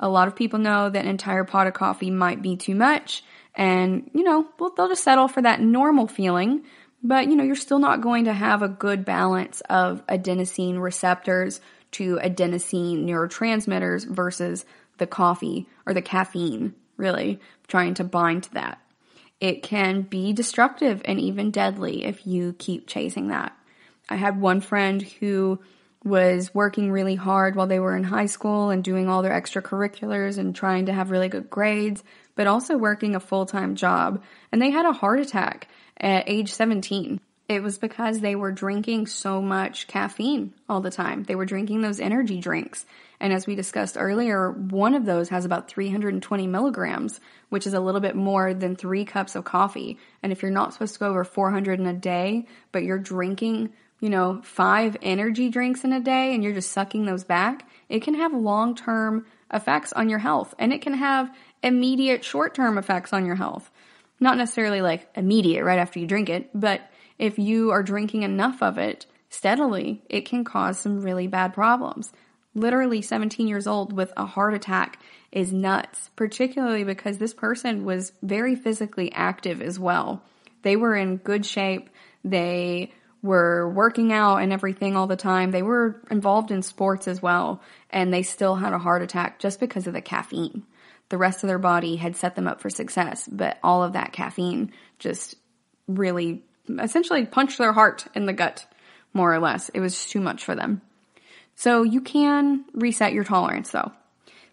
A lot of people know that an entire pot of coffee might be too much, and, they'll just settle for that normal feeling, but, you're still not going to have a good balance of adenosine receptors to adenosine neurotransmitters versus the coffee or the caffeine, really, trying to bind to that. It can be destructive and even deadly if you keep chasing that. I had one friend who was working really hard while they were in high school and doing all their extracurriculars and trying to have really good grades, but also working a full-time job. And they had a heart attack at age 17. It was because they were drinking so much caffeine all the time. They were drinking those energy drinks. And as we discussed earlier, one of those has about 320 milligrams, which is a little bit more than 3 cups of coffee. And if you're not supposed to go over 400 in a day, but you're drinking 5 energy drinks in a day and you're just sucking those back, it can have long-term effects on your health. And it can have immediate short-term effects on your health. Not necessarily like immediate right after you drink it, but if you are drinking enough of it steadily, it can cause some really bad problems. Literally 17 years old with a heart attack is nuts, particularly because this person was very physically active as well. They were in good shape. They were working out and everything all the time. They were involved in sports as well, and they still had a heart attack just because of the caffeine. The rest of their body had set them up for success, but all of that caffeine just really essentially punched their heart in the gut, more or less. It was too much for them. So you can reset your tolerance though.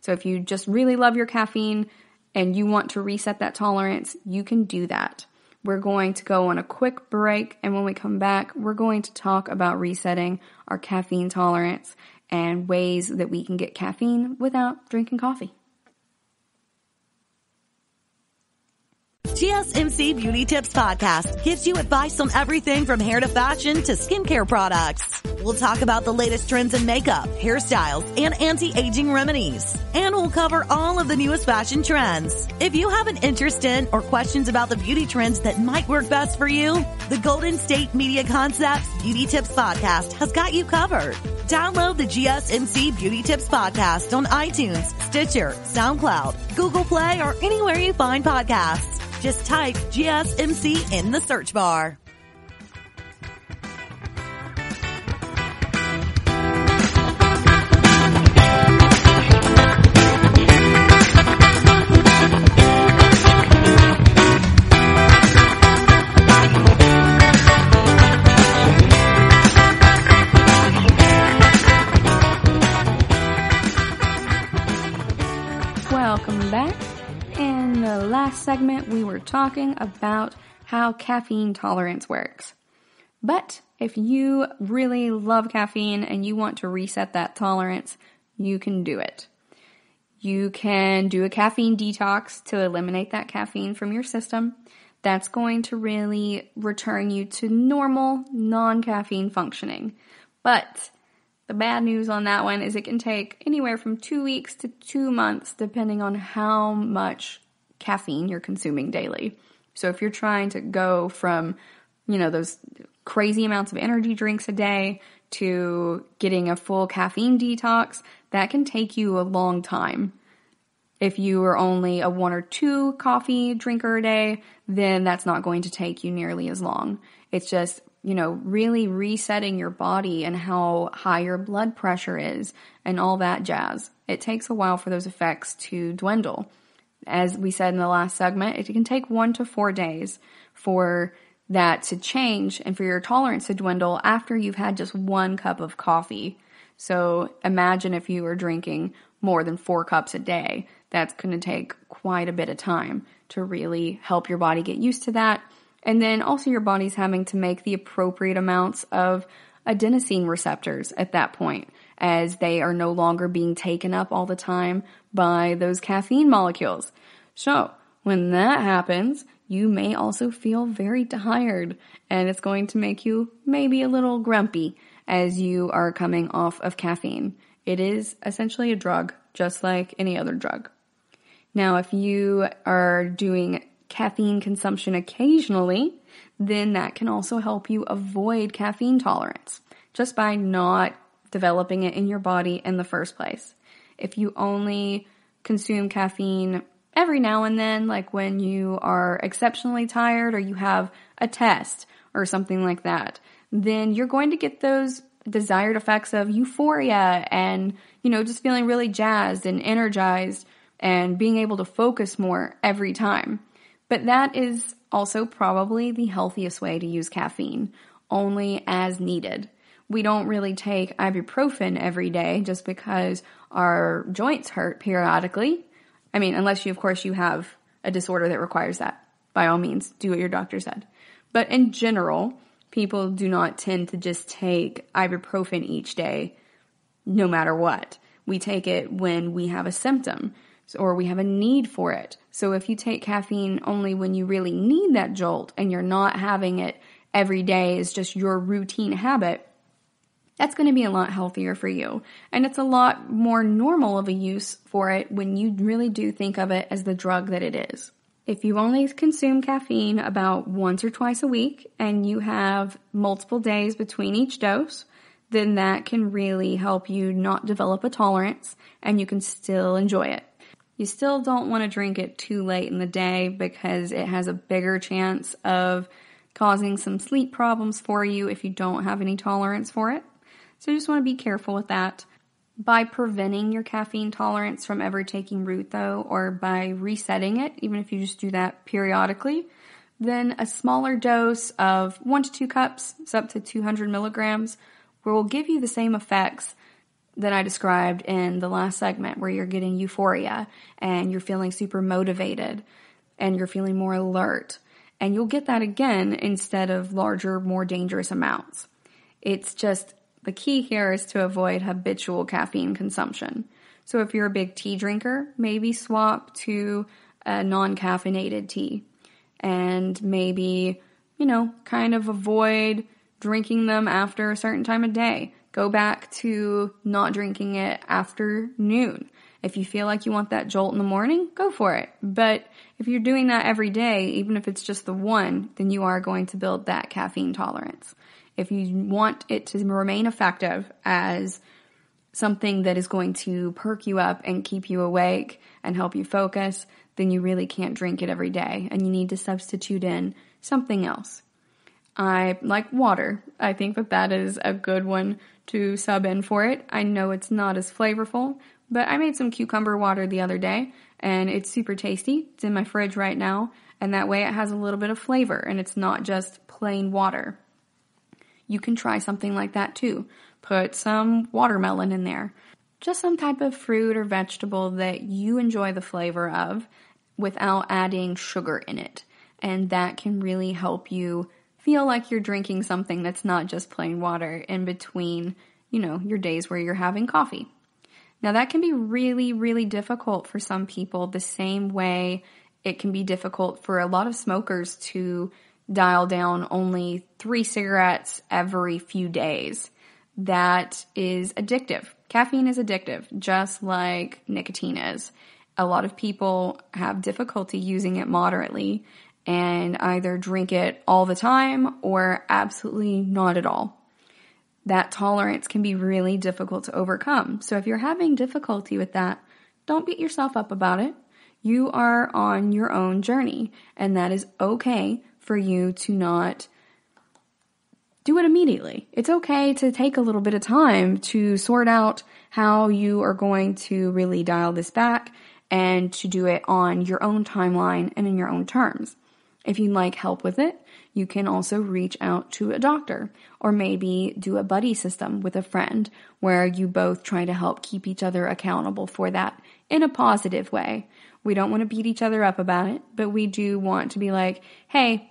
So if you just really love your caffeine and you want to reset that tolerance, you can do that. We're going to go on a quick break, and when we come back, we're going to talk about resetting our caffeine tolerance and ways that we can get caffeine without drinking coffee. GSMC Beauty Tips Podcast gives you advice on everything from hair to fashion to skincare products. We'll talk about the latest trends in makeup, hairstyles, and anti-aging remedies. And we'll cover all of the newest fashion trends. If you have an interest in or questions about the beauty trends that might work best for you, the Golden State Media Concepts Beauty Tips Podcast has got you covered. Download the GSMC Beauty Tips Podcast on iTunes, Stitcher, SoundCloud, Google Play, or anywhere you find podcasts. Just type GSMC in the search bar. Welcome back. In the last segment, we were talking about how caffeine tolerance works. But if you really love caffeine and you want to reset that tolerance, you can do it. You can do a caffeine detox to eliminate that caffeine from your system. That's going to really return you to normal, non-caffeine functioning. But the bad news on that one is it can take anywhere from 2 weeks to 2 months, depending on how much caffeine you're consuming daily. So if you're trying to go from, those crazy amounts of energy drinks a day to getting a full caffeine detox, that can take you a long time. If you are only a 1 or 2 coffee drinker a day, then that's not going to take you nearly as long. It's just, really resetting your body and how high your blood pressure is and all that jazz. It takes a while for those effects to dwindle. As we said in the last segment, it can take 1 to 4 days for that to change and for your tolerance to dwindle after you've had just 1 cup of coffee. So imagine if you were drinking more than 4 cups a day. That's going to take quite a bit of time to really help your body get used to that. And then also your body's having to make the appropriate amounts of adenosine receptors at that point, as they are no longer being taken up all the time by those caffeine molecules. So when that happens, you may also feel very tired, and it's going to make you maybe a little grumpy as you are coming off of caffeine. It is essentially a drug, just like any other drug. Now, if you are doing caffeine consumption occasionally, then that can also help you avoid caffeine tolerance just by not developing it in your body in the first place. If you only consume caffeine every now and then, like when you are exceptionally tired or you have a test or something like that, then you're going to get those desired effects of euphoria and, just feeling really jazzed and energized and being able to focus more every time. But that is also probably the healthiest way to use caffeine, only as needed. We don't really take ibuprofen every day just because our joints hurt periodically. I mean, unless you have a disorder that requires that. By all means, do what your doctor said. But in general, people do not tend to just take ibuprofen each day, no matter what. We take it when we have a symptom or we have a need for it. So if you take caffeine only when you really need that jolt and you're not having it every day as just your routine habit, that's going to be a lot healthier for you. And it's a lot more normal of a use for it when you really do think of it as the drug that it is. If you only consume caffeine about once or twice a week and you have multiple days between each dose, then that can really help you not develop a tolerance and you can still enjoy it. You still don't want to drink it too late in the day because it has a bigger chance of causing some sleep problems for you if you don't have any tolerance for it. So you just want to be careful with that. By preventing your caffeine tolerance from ever taking root though, or by resetting it, even if you just do that periodically, then a smaller dose of 1 to 2 cups, so up to 200 milligrams, will give you the same effects that I described in the last segment, where you're getting euphoria and you're feeling super motivated and you're feeling more alert. And you'll get that again instead of larger, more dangerous amounts. It's just, the key here is to avoid habitual caffeine consumption. So if you're a big tea drinker, maybe swap to a non-caffeinated tea. and maybe, kind of avoid drinking them after a certain time of day. Go back to not drinking it after noon. If you feel like you want that jolt in the morning, go for it. But if you're doing that every day, even if it's just the one, then you are going to build that caffeine tolerance. If you want it to remain effective as something that is going to perk you up and keep you awake and help you focus, then you really can't drink it every day, and you need to substitute in something else. I like water. I think that is a good one to sub in for it. I know it's not as flavorful, but I made some cucumber water the other day, and it's super tasty. It's in my fridge right now, and that way it has a little bit of flavor, and it's not just plain water. You can try something like that too. Put some watermelon in there. Just some type of fruit or vegetable that you enjoy the flavor of without adding sugar in it. And that can really help you feel like you're drinking something that's not just plain water in between, your days where you're having coffee. Now that can be really, really difficult for some people, the same way it can be difficult for a lot of smokers to dial down only 3 cigarettes every few days. That is addictive. Caffeine is addictive, just like nicotine is. A lot of people have difficulty using it moderately and either drink it all the time or absolutely not at all. That tolerance can be really difficult to overcome. So if you're having difficulty with that, don't beat yourself up about it. You are on your own journey, and that is okay for you to not do it immediately. It's okay to take a little bit of time to sort out how you are going to really dial this back and to do it on your own timeline and in your own terms. If you'd like help with it, you can also reach out to a doctor or maybe do a buddy system with a friend where you both try to help keep each other accountable for that in a positive way. We don't want to beat each other up about it, but we do want to be like, hey,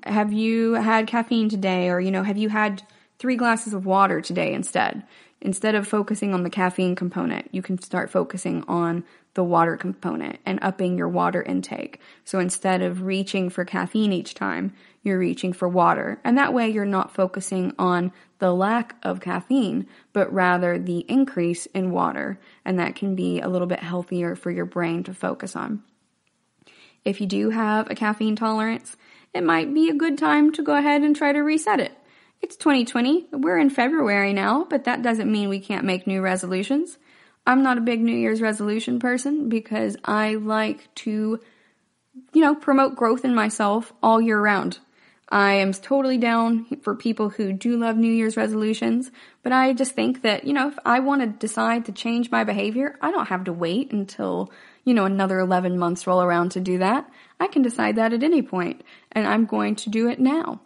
have you had caffeine today? Or, have you had 3 glasses of water today instead? Instead of focusing on the caffeine component, you can start focusing on the water component and upping your water intake. So instead of reaching for caffeine each time, you're reaching for water. And that way you're not focusing on the lack of caffeine, but rather the increase in water. And that can be a little bit healthier for your brain to focus on. If you do have a caffeine tolerance, it might be a good time to go ahead and try to reset it. It's 2020. We're in February now, but that doesn't mean we can't make new resolutions. I'm not a big New Year's resolution person because I like to, promote growth in myself all year round. I am totally down for people who do love New Year's resolutions, but I just think that, if I want to decide to change my behavior, I don't have to wait until, another 11 months roll around to do that. I can decide that at any point, and I'm going to do it now.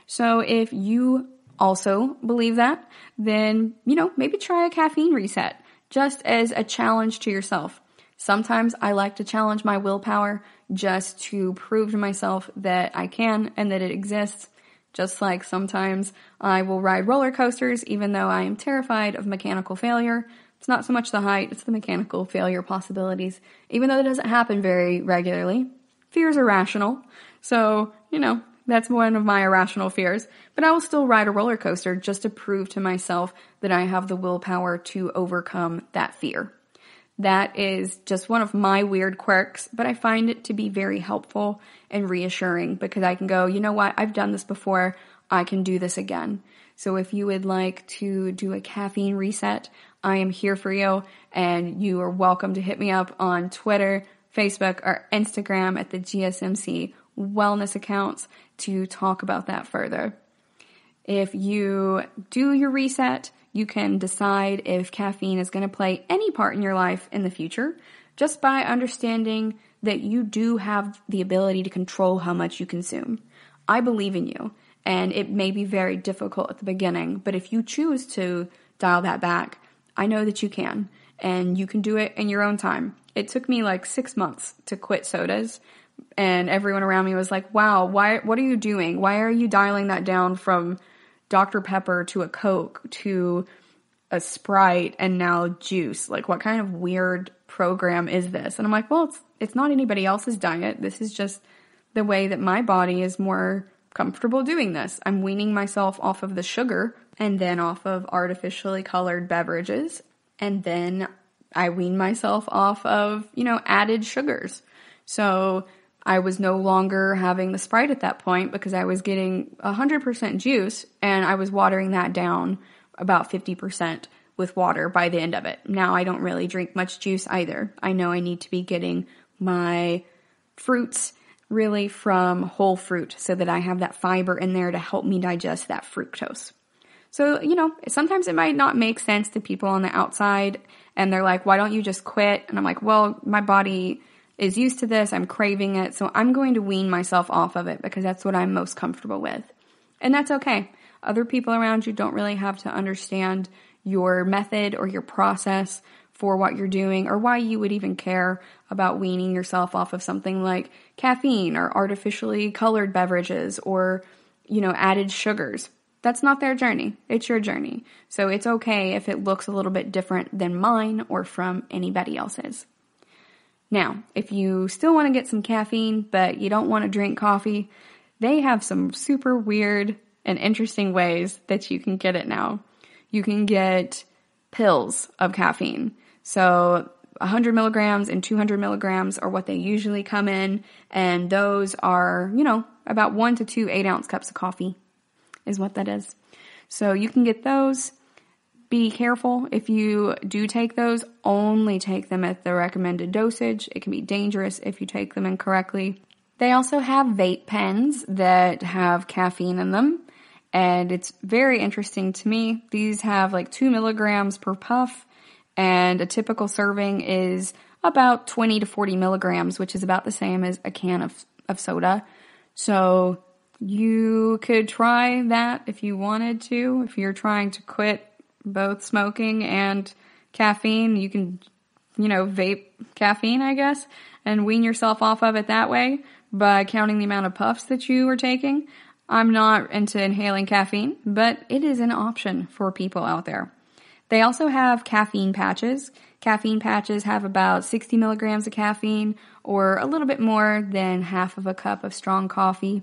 So if you also believe that, then, maybe try a caffeine reset just as a challenge to yourself. Sometimes I like to challenge my willpower just to prove to myself that I can and that it exists. Just like sometimes I will ride roller coasters even though I am terrified of mechanical failure. It's not so much the height, it's the mechanical failure possibilities. Even though that doesn't happen very regularly. Fears are rational. So, that's one of my irrational fears. But I will still ride a roller coaster just to prove to myself that I have the willpower to overcome that fear. That is just one of my weird quirks, but I find it to be very helpful and reassuring because I can go, you know what, I've done this before, I can do this again. So if you would like to do a caffeine reset, I am here for you, and you are welcome to hit me up on Twitter, Facebook, or Instagram at the GSMC wellness accounts to talk about that further. If you do your reset, you can decide if caffeine is going to play any part in your life in the future just by understanding that you do have the ability to control how much you consume. I believe in you, and it may be very difficult at the beginning, but if you choose to dial that back, I know that you can, and you can do it in your own time. It took me like 6 months to quit sodas, and everyone around me was like, wow, what are you doing? Why are you dialing that down from Dr. Pepper to a Coke to a Sprite and now juice? Like, what kind of weird program is this? And I'm like, well, it's not anybody else's diet. This is just the way that my body is more comfortable doing this. I'm weaning myself off of the sugar and then off of artificially colored beverages. And then I wean myself off of, added sugars. So I was no longer having the Sprite at that point because I was getting 100% juice and I was watering that down about 50% with water by the end of it. Now I don't really drink much juice either. I know I need to be getting my fruits really from whole fruit so that I have that fiber in there to help me digest that fructose. So, sometimes it might not make sense to people on the outside and they're like, why don't you just quit? And I'm like, well, my body is used to this. I'm craving it. So I'm going to wean myself off of it because that's what I'm most comfortable with. And that's okay. Other people around you don't really have to understand your method or your process for what you're doing or why you would even care about weaning yourself off of something like caffeine or artificially colored beverages or, added sugars. That's not their journey. It's your journey. So it's okay if it looks a little bit different than mine or from anybody else's. Now, if you still want to get some caffeine, but you don't want to drink coffee, they have some super weird and interesting ways that you can get it now. You can get pills of caffeine. So 100 milligrams and 200 milligrams are what they usually come in. And those are, about 1 to 2 8-ounce cups of coffee is what that is. So you can get those. Be careful if you do take those, only take them at the recommended dosage. It can be dangerous if you take them incorrectly. They also have vape pens that have caffeine in them, and it's very interesting to me. These have like 2 milligrams per puff, and a typical serving is about 20 to 40 milligrams, which is about the same as a can of soda. So you could try that if you wanted to. If you're trying to quit both smoking and caffeine, you can, vape caffeine, I guess, and wean yourself off of it that way by counting the amount of puffs that you are taking. I'm not into inhaling caffeine, but it is an option for people out there. They also have caffeine patches. Caffeine patches have about 60 milligrams of caffeine or a little bit more than half of a cup of strong coffee.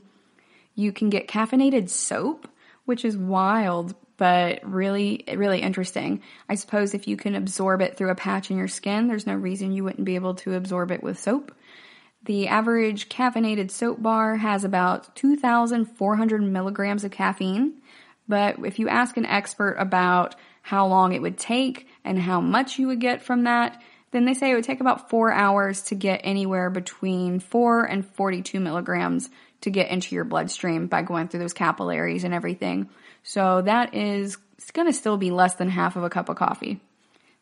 You can get caffeinated soap, which is wild, but really, really interesting. I suppose if you can absorb it through a patch in your skin, there's no reason you wouldn't be able to absorb it with soap. The average caffeinated soap bar has about 2,400 milligrams of caffeine, but if you ask an expert about how long it would take and how much you would get from that, then they say it would take about 4 hours to get anywhere between 4 and 42 milligrams to get into your bloodstream by going through those capillaries and everything. So that is going to still be less than half of a cup of coffee.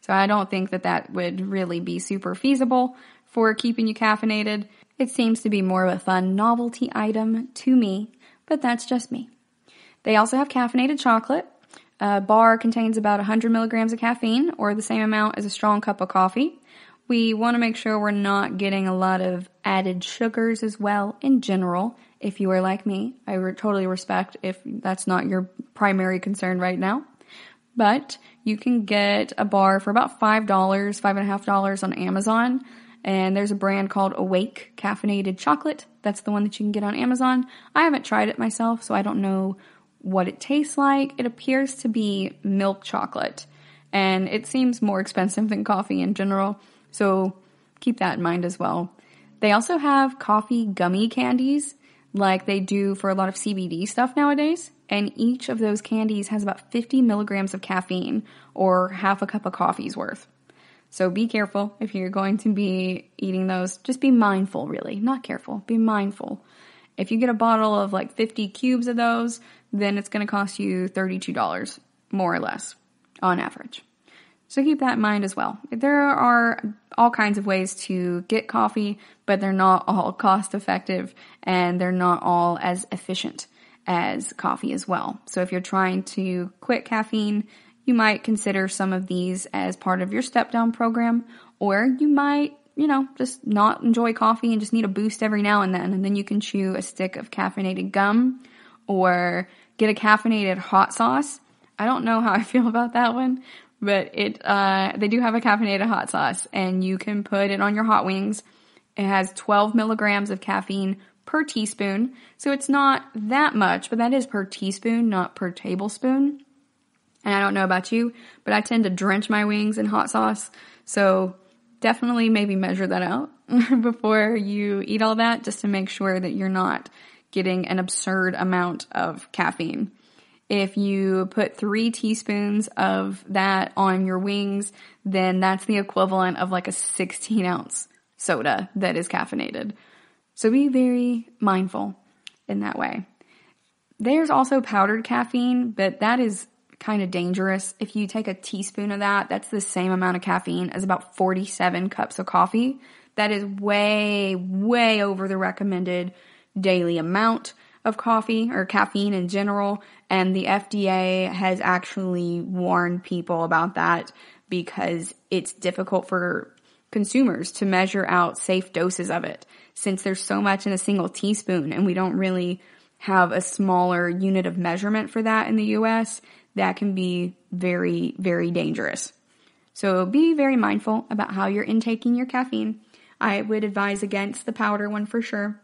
So I don't think that would really be super feasible for keeping you caffeinated. It seems to be more of a fun novelty item to me, but that's just me. They also have caffeinated chocolate. A bar contains about 100 milligrams of caffeine, or the same amount as a strong cup of coffee. We want to make sure we're not getting a lot of added sugars as well in general. If you are like me, I totally respect if that's not your primary concern right now. But you can get a bar for about $5, $5.50 on Amazon. And there's a brand called Awake Caffeinated Chocolate. That's the one that you can get on Amazon. I haven't tried it myself, so I don't know what it tastes like. It appears to be milk chocolate. And it seems more expensive than coffee in general. So keep that in mind as well. They also have coffee gummy candies like they do for a lot of CBD stuff nowadays. And each of those candies has about 50 milligrams of caffeine or half a cup of coffee's worth. So be careful if you're going to be eating those. Just be mindful, really. Not careful. Be mindful. If you get a bottle of like 50 cubes of those, then it's going to cost you $32, more or less, on average. So keep that in mind as well. There are all kinds of ways to get coffee, but they're not all cost effective and they're not all as efficient as coffee as well. So if you're trying to quit caffeine, you might consider some of these as part of your step down program, or you might, just not enjoy coffee and just need a boost every now and then you can chew a stick of caffeinated gum or get a caffeinated hot sauce. I don't know how I feel about that one. But they do have a caffeinated hot sauce, and you can put it on your hot wings. It has 12 milligrams of caffeine per teaspoon. So it's not that much, but that is per teaspoon, not per tablespoon. And I don't know about you, but I tend to drench my wings in hot sauce. So definitely maybe measure that out before you eat all that, just to make sure that you're not getting an absurd amount of caffeine. If you put 3 teaspoons of that on your wings, then that's the equivalent of like a 16-ounce soda that is caffeinated. So be very mindful in that way. There's also powdered caffeine, but that is kind of dangerous. If you take a teaspoon of that, that's the same amount of caffeine as about 47 cups of coffee. That is way, way over the recommended daily amount of coffee or caffeine in general, and the FDA has actually warned people about that because it's difficult for consumers to measure out safe doses of it, since there's so much in a single teaspoon and we don't really have a smaller unit of measurement for that in the US. That can be very, very dangerous. So be very mindful about how you're intaking your caffeine. I would advise against the powder one for sure.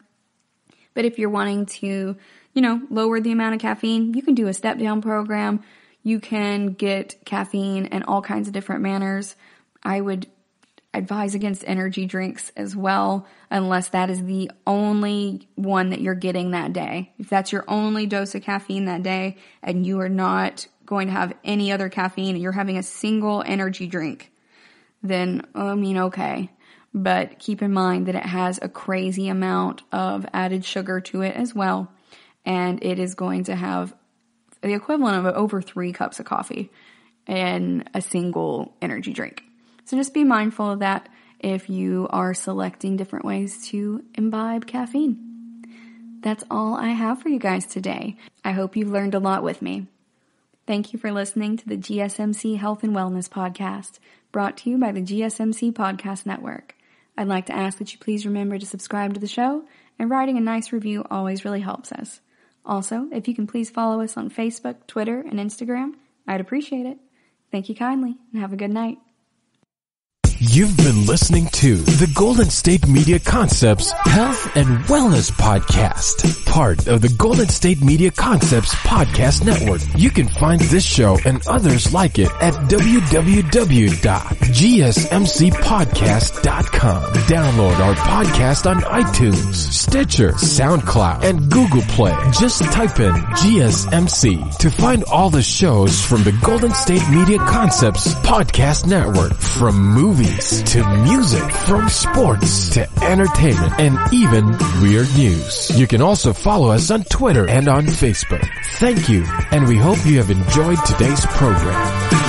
But if you're wanting to, lower the amount of caffeine, you can do a step down program. You can get caffeine in all kinds of different manners. I would advise against energy drinks as well, unless that is the only one that you're getting that day. If that's your only dose of caffeine that day and you are not going to have any other caffeine and you're having a single energy drink, then, okay. But keep in mind that it has a crazy amount of added sugar to it as well. And it is going to have the equivalent of over 3 cups of coffee in a single energy drink. So just be mindful of that if you are selecting different ways to imbibe caffeine. That's all I have for you guys today. I hope you've learned a lot with me. Thank you for listening to the GSMC Health and Wellness Podcast, brought to you by the GSMC Podcast Network. I'd like to ask that you please remember to subscribe to the show, and writing a nice review always really helps us. Also, if you can please follow us on Facebook, Twitter, and Instagram, I'd appreciate it. Thank you kindly, and have a good night. You've been listening to the Golden State Media Concepts Health and Wellness Podcast, part of the Golden State Media Concepts Podcast Network. You can find this show and others like it at www.gsmcpodcast.com. Download our podcast on iTunes, Stitcher, SoundCloud, and Google Play. Just type in GSMC to find all the shows from the Golden State Media Concepts Podcast Network, from movies to music, from sports to entertainment, and even weird news. You can also follow us on Twitter and on Facebook. Thank you, and we hope you have enjoyed today's program.